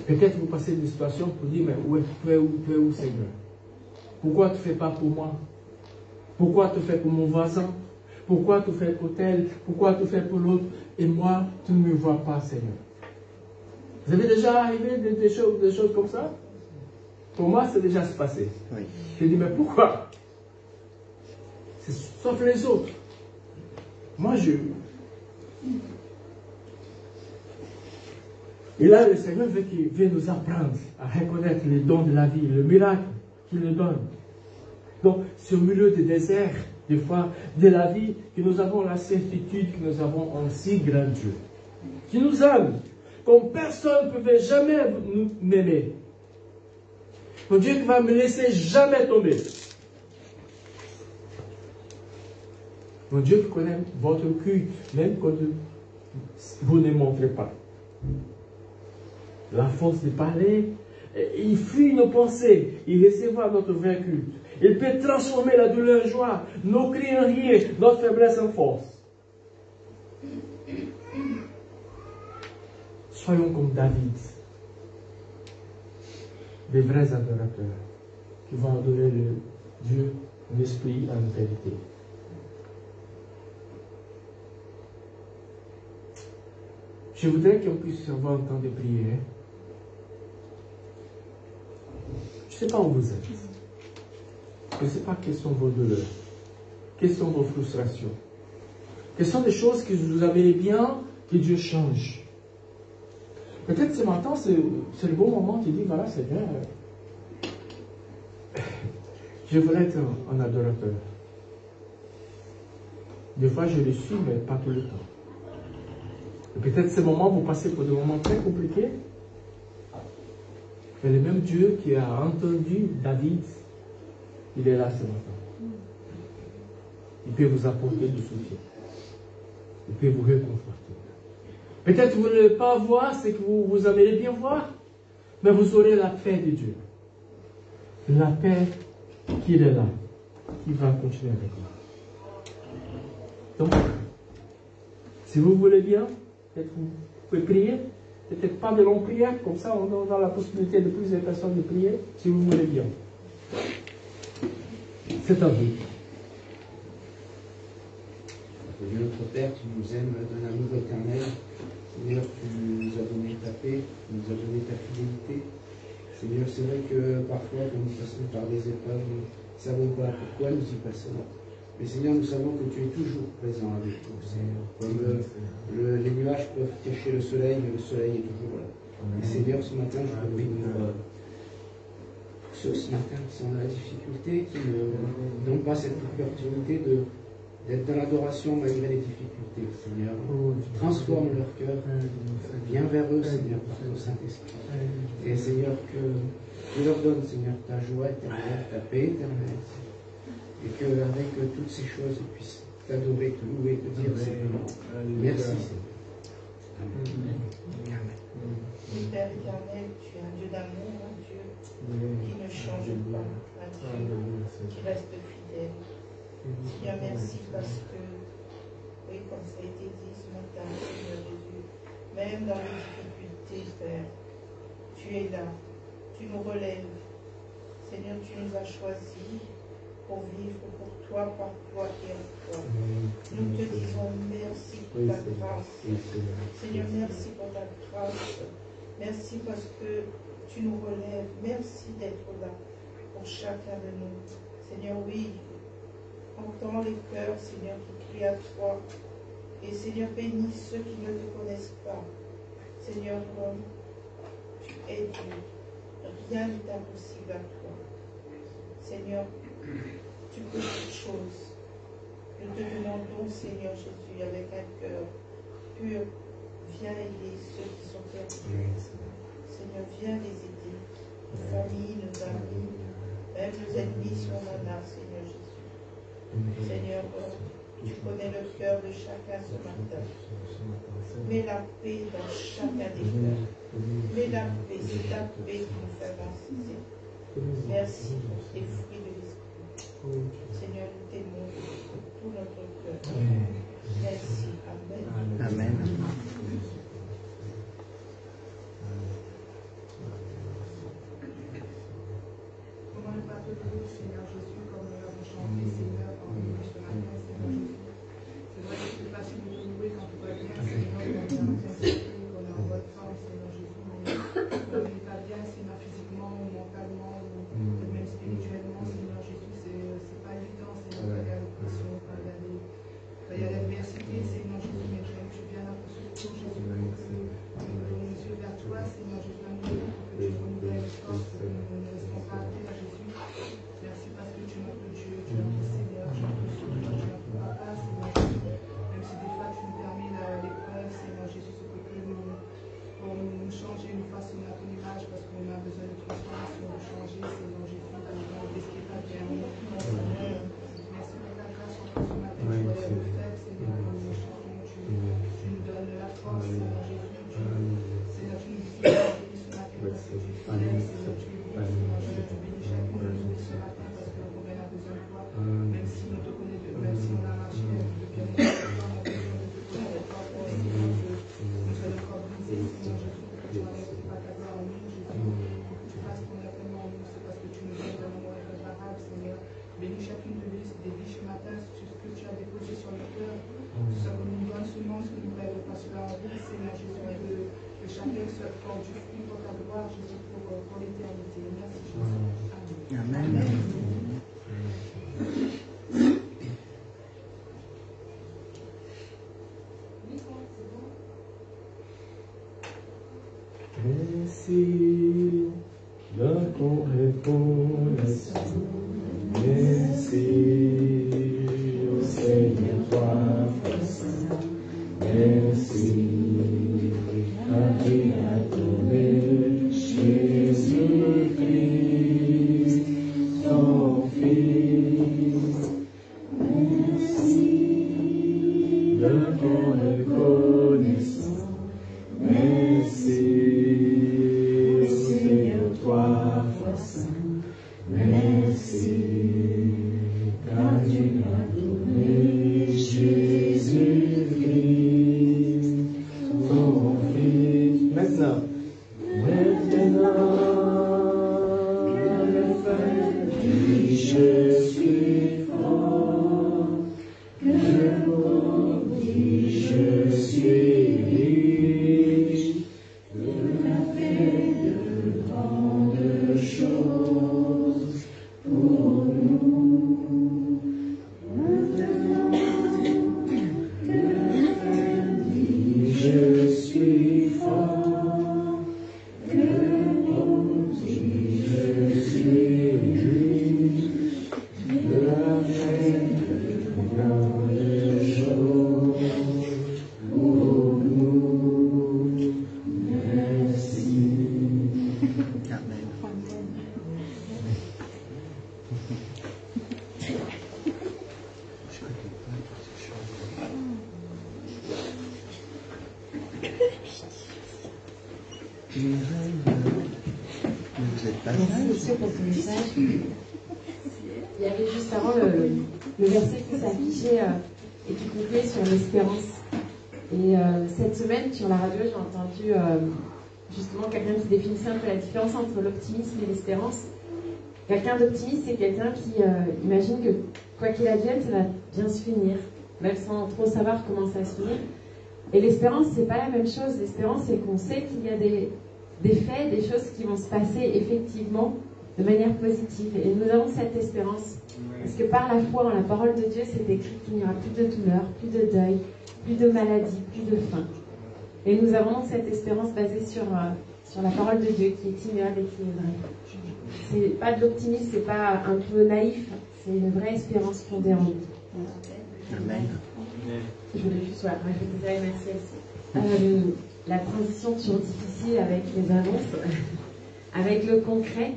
Peut-être vous passez des situations pour dire, mais tu es où, Seigneur? Pourquoi tu ne fais pas pour moi? Pourquoi tu fais pour mon voisin? Pourquoi tu fais pour tel? Pourquoi tu fais pour l'autre? Et moi, tu ne me vois pas, Seigneur. Vous avez déjà arrivé des choses comme ça? Pour moi, c'est déjà se passé. Oui. Je dis, mais pourquoi? Sauf les autres. Moi, Et là, le Seigneur veut nous apprendre à reconnaître les dons de la vie, le miracle qu'il nous donne. Donc, c'est au milieu des déserts, des fois, de la vie, que nous avons la certitude que nous avons un si grand Dieu, qui nous aime, comme personne ne pouvait jamais m'aimer. Mon Dieu qui va me laisser jamais tomber. Mon Dieu qui connaît votre culte, même quand vous ne montrez pas. La force de parler, il fuit nos pensées, il recevra notre vrai culte. Il peut transformer la douleur en joie, nos cris en rire, notre faiblesse en force. Soyons comme David, des vrais adorateurs, qui vont adorer le Dieu, l'Esprit en vérité. Je voudrais qu'on puisse avoir un temps de prière. Je ne sais pas où vous êtes. Je ne sais pas quelles sont vos douleurs. Quelles sont vos frustrations? Quelles sont les choses que vous aimeriez bien que Dieu change? Peut-être ce matin, c'est le bon moment, tu dis, voilà, c'est bien. Je voulais être un adorateur. Des fois, je le suis, mais pas tout le temps. Et peut-être ce moment, vous passez pour des moments très compliqués. Mais le même Dieu qui a entendu David, il est là ce matin. Il peut vous apporter du soutien. Il peut vous réconforter. Peut-être vous ne voulez pas voir ce que vous aimeriez bien voir, mais vous aurez la paix de Dieu. La paix qu'il est là, qui va continuer avec vous. Donc, si vous voulez bien, peut-être vous pouvez prier. Peut-être pas de longue prière, comme ça on donne la possibilité de plusieurs personnes de prier, si vous voulez bien. C'est à vous. Notre Père, tu nous aimes d'un amour éternel. Seigneur, tu nous as donné ta paix, tu nous as donné ta fidélité. Seigneur, c'est vrai que parfois, quand nous passons par des épreuves, nous ne savons pas pourquoi nous y passons. Mais Seigneur, nous savons que tu es toujours présent avec nous, Seigneur. Comme les nuages peuvent cacher le soleil, mais le soleil est toujours là. Et Seigneur, ce matin, je te prie pour ceux ce matin qui sont dans la difficulté, qui n'ont pas cette opportunité d'être dans l'adoration malgré les difficultés, Seigneur. Transforme leur cœur. Viens vers eux, Seigneur, par ton Saint-Esprit. Et Seigneur, que tu leur donnes, Seigneur, ta joie éternelle, ta paix éternelle. Et qu'avec toutes ces choses, ils puissent t'adorer, te louer, te dire simplement merci, Seigneur. Amen. Oui, Père éternel, tu es un Dieu d'amour, un Dieu qui ne change pas, un Dieu qui reste fidèle. Seigneur, merci parce que, oui, comme ça a été dit ce matin, Seigneur Jésus, même dans les difficultés, Père, tu es là, tu nous relèves. Seigneur, tu nous as choisis pour vivre pour toi, par toi et en toi. Nous te disons merci pour ta grâce. Seigneur, merci pour ta grâce. Merci parce que tu nous relèves. Merci d'être là pour chacun de nous. Seigneur, oui, entends les cœurs, Seigneur, qui crient à toi. Et Seigneur, bénis ceux qui ne te connaissent pas. Seigneur, tu es Dieu. Rien n'est impossible à toi. Seigneur, tu peux toutes choses. Nous te demandons, Seigneur Jésus, avec un cœur pur, viens aider ceux qui sont perdus. Seigneur, viens les aider. Nos familles, nos amis, même nos ennemis si on en a, Seigneur Jésus. Seigneur, tu connais le cœur de chacun ce matin. Mets la paix dans chacun des cœurs. Mets la paix, c'est la paix qui nous fait avancer. Merci pour tes fruits de l'esprit. Seigneur, nous t'aimons de tout notre cœur. Merci. Amen. Amen. Comment ne pas te louer, Seigneur Jésus, comme nous l'avons chanté, Seigneur, en ce matin, Seigneur Jésus. C'est vrai que c'est facile de te louer quand tout va bien, Seigneur, qu'on est en plein esprit, qu'on est en bonne forme, Seigneur Jésus. Mais quand on n'est pas bien, Seigneur, physiquement ou mentalement, ou même spirituellement, Seigneur Jésus, c'est pas évident, Seigneur, quand il y a l'oppression, quand il y a l'adversité, Seigneur Jésus, mais tu viens à notre secours, Jésus, pour que nous yeux vers toi, Seigneur Jésus, pour que tu renouvelles les forces, que nous ne restons pas à terre, Jésus. Merci parce que tu merci, de reconnaissance. Merci au Seigneur, toi, puissant. Merci, car tu as donné Jésus-Christ, son Fils. Merci de ton reconnaissance. Merci au Seigneur, toi, puissant. Merci, car tu as donné Jésus-Christ, son Fils. Maintenant, le fait que je suis fort, que je suis riche, que a fait de grandes choses pour nous. Maintenant que je suis fort, que je suis riche, que a fait de grandes choses pour nous. Merci. Amen. Vous êtes pas Merci monsieur pour ce message. Il y avait juste avant le verset qui s'affichait et qui concluait sur l'espérance. Et cette semaine, sur la radio, j'ai entendu justement quelqu'un qui définissait un peu la différence entre l'optimisme et l'espérance. Quelqu'un d'optimiste, c'est quelqu'un qui imagine que quoi qu'il advienne, ça va bien se finir, même sans trop savoir comment ça va se finir. Et l'espérance, c'est pas la même chose. L'espérance, c'est qu'on sait qu'il y a des faits, des choses qui vont se passer effectivement de manière positive. Et nous avons cette espérance. Parce que par la foi en la parole de Dieu, c'est écrit qu'il n'y aura plus de douleur, plus de deuil, plus de maladie, plus de faim. Et nous avons donc cette espérance basée sur la parole de Dieu qui est immuable et qui est vraie. C'est pas de l'optimisme, c'est pas un peu naïf, c'est une vraie espérance fondée en nous. Amen. Je voulais juste rajouter ça et merci aussi. La transition toujours difficile avec les annonces, avec le concret.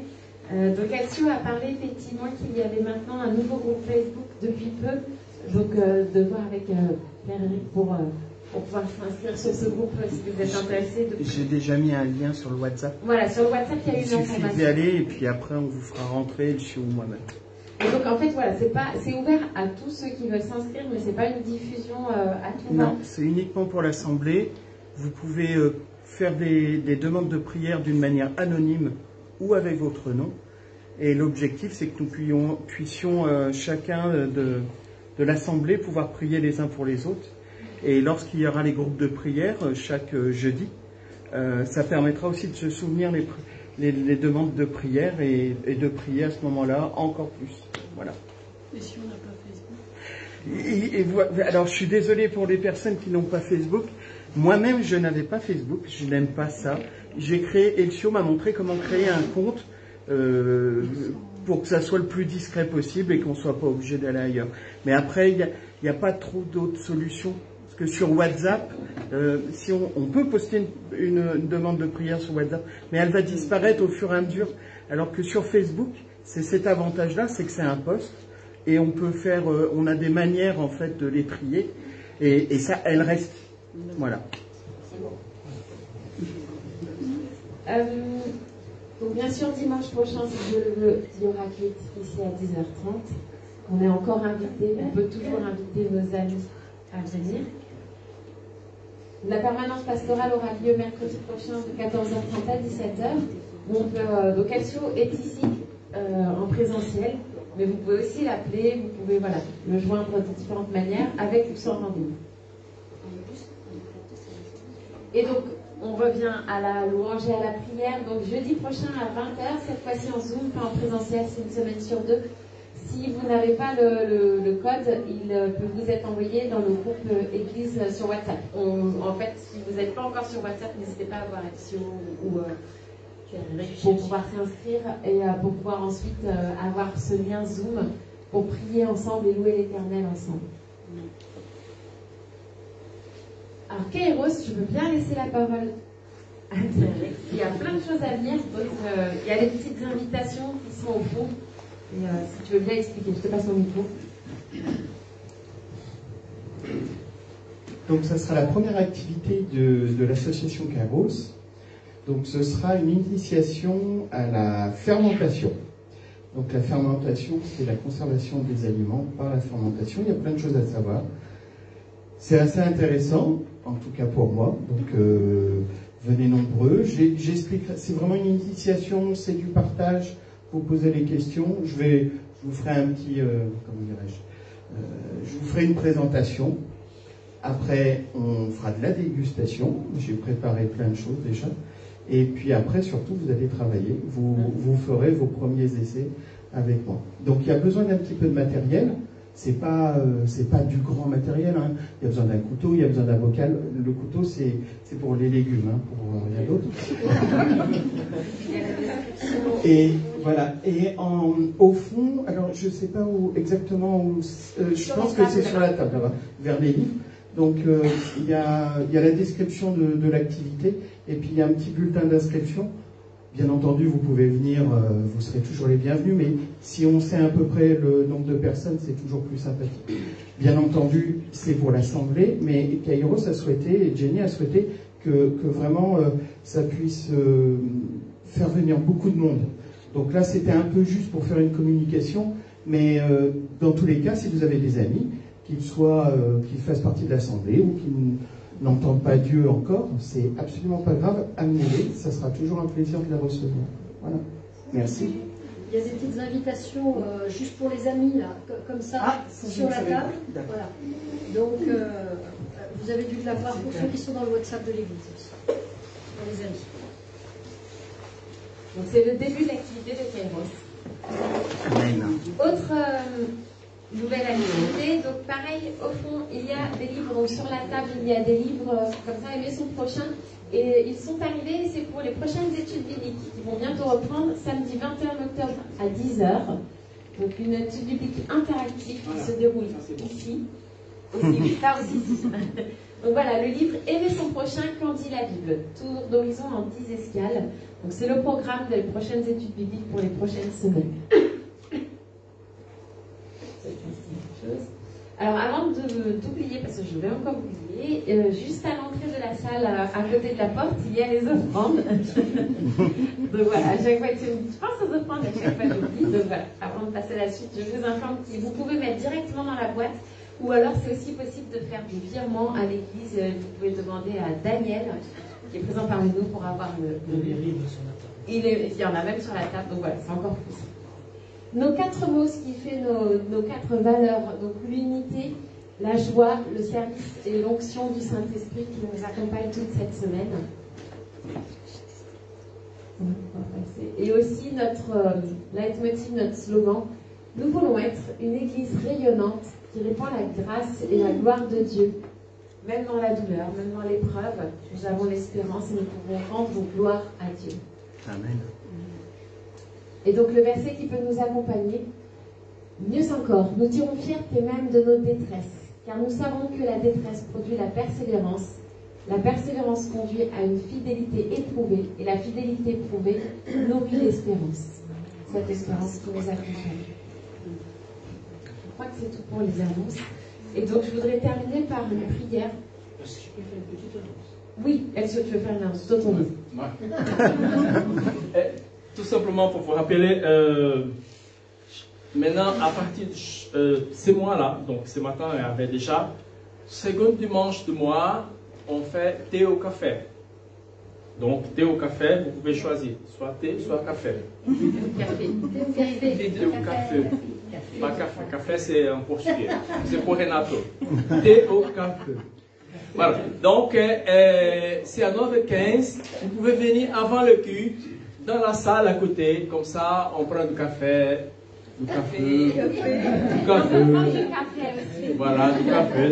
Donc Elcio a parlé effectivement qu'il y avait maintenant un nouveau groupe Facebook depuis peu. Donc de voir avec Pierre-Éric pour pouvoir s'inscrire sur ce groupe si vous êtes intéressé. J'ai déjà mis un lien sur le WhatsApp. Voilà, sur le WhatsApp, il y a une information. Il suffit d'y aller et puis après on vous fera rentrer Elcio ou moi-même. Et donc en fait, voilà, c'est ouvert à tous ceux qui veulent s'inscrire, mais c'est pas une diffusion à tout va. Non, c'est uniquement pour l'Assemblée. Vous pouvez faire des demandes de prière d'une manière anonyme ou avec votre nom. Et l'objectif, c'est que nous puissions chacun de l'Assemblée pouvoir prier les uns pour les autres. Et lorsqu'il y aura les groupes de prière chaque jeudi, ça permettra aussi de se souvenir les demandes de prière et de prier à ce moment-là encore plus. Voilà. Et si on n'a pas Facebook Alors, je suis désolé pour les personnes qui n'ont pas Facebook. Moi-même, je n'avais pas Facebook. Je n'aime pas ça. J'ai créé, Elcio m'a montré comment créer un compte pour que ça soit le plus discret possible et qu'on ne soit pas obligé d'aller ailleurs. Mais après, il n'y a pas trop d'autres solutions. Parce que sur WhatsApp, si on peut poster une demande de prière sur WhatsApp, mais elle va disparaître au fur et à mesure. Alors que sur Facebook, c'est cet avantage-là, c'est que c'est un post et on peut faire, on a des manières en fait de les trier et ça, elle reste. Voilà. Donc bien sûr, dimanche prochain, si Dieu le veut, il y aura Culte ici à 10h30. On est encore invité, on peut toujours inviter nos amis à venir. La permanence pastorale aura lieu mercredi prochain de 14h30 à 17h. Donc Elcio est ici en présentiel, mais vous pouvez aussi l'appeler, vous pouvez le joindre de différentes manières, avec ou sans rendez-vous. Et donc, on revient à la louange et à la prière. Donc, jeudi prochain à 20h, cette fois-ci en Zoom, pas en présentiel, c'est une semaine sur deux. Si vous n'avez pas le code, il peut vous être envoyé dans le groupe Église sur WhatsApp. En fait, si vous n'êtes pas encore sur WhatsApp, n'hésitez pas à voir Elcio ou pour pouvoir s'inscrire et pour pouvoir ensuite avoir ce lien Zoom pour prier ensemble et louer l'Éternel ensemble. Alors Kairos, je veux bien laisser la parole à Thierry. Il y a plein de choses à dire, donc il y a des petites invitations qui sont au fond. Et si tu veux bien expliquer, je te passe mon micro. Donc ça sera la première activité de l'association Kairos. Donc ce sera une initiation à la fermentation. Donc la fermentation, c'est la conservation des aliments par la fermentation. Il y a plein de choses à savoir. C'est assez intéressant, en tout cas pour moi. Donc venez nombreux. J'expliquerai. C'est vraiment une initiation, c'est du partage. Vous posez les questions. Je vous ferai un petit, comment dirais-je, je vous ferai une présentation. Après, on fera de la dégustation. J'ai préparé plein de choses déjà. Et puis après, surtout, vous allez travailler. Vous ferez vos premiers essais avec moi. Donc, il y a besoin d'un petit peu de matériel. C'est pas du grand matériel. Hein. Il y a besoin d'un couteau, il y a besoin d'un bocal. Le couteau, c'est pour les légumes, hein, pour rien d'autre. Et voilà. Et au fond, alors je sais pas où exactement où. Je pense que c'est sur la table, là-bas, vers les livres. Donc il y a la description de l'activité et puis il y a un petit bulletin d'inscription. Bien entendu, vous pouvez venir, vous serez toujours les bienvenus, mais si on sait à peu près le nombre de personnes, c'est toujours plus sympathique. Bien entendu, c'est pour l'assemblée, mais Kairos a souhaité, et Jenny a souhaité que vraiment ça puisse faire venir beaucoup de monde. Donc là, c'était un peu juste pour faire une communication, mais dans tous les cas, si vous avez des amis, qu'ils fassent partie de l'assemblée ou qu'ils n'entendent pas Dieu encore, c'est absolument pas grave, amenez-les, ça sera toujours un plaisir de les recevoir. Voilà. Merci. Il y a des petites invitations juste pour les amis, là, comme ça, sur la table. Voilà. Donc, vous avez dû l'avoir pour ceux qui sont dans le WhatsApp de l'église aussi, pour les amis. Donc, c'est le début de l'activité de Kairos. Amen. Autre nouvelle activité, donc pareil, au fond, il y a des livres, donc sur la table, il y a des livres comme ça, les son prochain, et ils sont arrivés, c'est pour les prochaines études bibliques qui vont bientôt reprendre samedi 21 octobre à 10h. Donc une étude biblique interactive qui se déroule ici, aussi, ça aussi. Donc voilà, le livre Aimer son prochain, qu'en dit la Bible, tour d'horizon en 10 escales. Donc c'est le programme des prochaines études bibliques pour les prochaines semaines. Alors avant d'oublier, parce que je vais encore oublier, juste à l'entrée de la salle, à côté de la porte, il y a les offrandes. Donc voilà, à chaque fois que je pense aux offrandes, à chaque fois j'oublie. Donc voilà, avant de passer à la suite, je vous informe que vous pouvez mettre directement dans la boîte, ou alors c'est aussi possible de faire du virement à l'église. Vous pouvez demander à Daniel, qui est présent parmi nous, pour avoir le livre sur la table. Il y en a même sur la table, donc voilà, c'est encore plus. Nos 4 mots, ce qui fait nos 4 valeurs, donc l'unité, la joie, le service et l'onction du Saint-Esprit qui nous accompagne toute cette semaine. Et aussi notre leitmotiv, notre slogan, nous voulons être une église rayonnante qui répand la grâce et la gloire de Dieu. Même dans la douleur, même dans l'épreuve, nous avons l'espérance et nous pouvons rendre gloire à Dieu. Amen. Et donc le verset qui peut nous accompagner, mieux encore, nous tirons fierté même de nos détresses, car nous savons que la détresse produit la persévérance conduit à une fidélité éprouvée, et la fidélité éprouvée nourrit l'espérance, cette espérance qui nous accompagne. Je crois que c'est tout pour les annonces. Et donc je voudrais terminer par une prière. Est-ce que je peux faire une petite annonce? Oui, est-ce que tu veux faire une annonce? Toi, ton livre. Tout simplement pour vous rappeler, maintenant, à partir de ces mois-là, donc ce matin, il y avait déjà, second dimanche du mois, on fait thé au café. Donc, thé au café, vous pouvez choisir, soit thé, soit café. Thé au café. Pas café. Café, c'est en portugais. C'est pour Renato. Thé au café. Voilà. Donc, c'est à 9h15. Vous pouvez venir avant le culte, dans la salle à côté. Comme ça, on prend du café. Du café. Voilà, du café.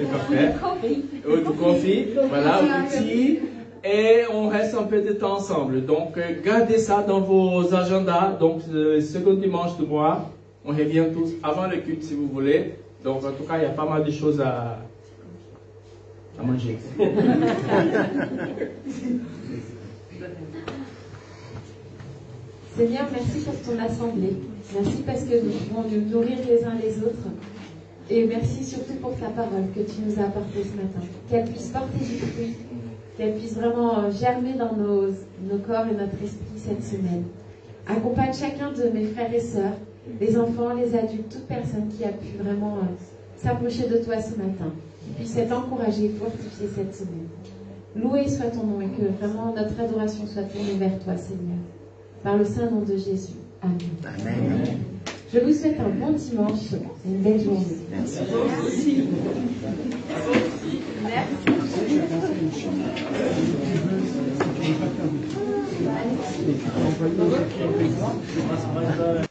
Du coffee. Voilà, du thé. et on reste un peu de temps ensemble. Donc, gardez ça dans vos agendas. Donc, le second dimanche du mois, on revient tous avant le culte si vous voulez. Donc, en tout cas, il y a pas mal de choses à manger. Seigneur, merci pour ton assemblée. Merci parce que nous pouvons nous nourrir les uns les autres. Et merci surtout pour ta parole que tu nous as apportée ce matin. Qu'elle puisse porter du fruit, qu'elle puisse vraiment germer dans nos corps et notre esprit cette semaine. Accompagne chacun de mes frères et sœurs, les enfants, les adultes, toute personne qui a pu vraiment s'approcher de toi ce matin, qui puisse être encouragée et fortifiée cette semaine. Loué soit ton nom et que vraiment notre adoration soit tournée vers toi, Seigneur. Par le saint nom de Jésus. Amen. Amen. Je vous souhaite un bon dimanche et une belle journée. Merci. Merci.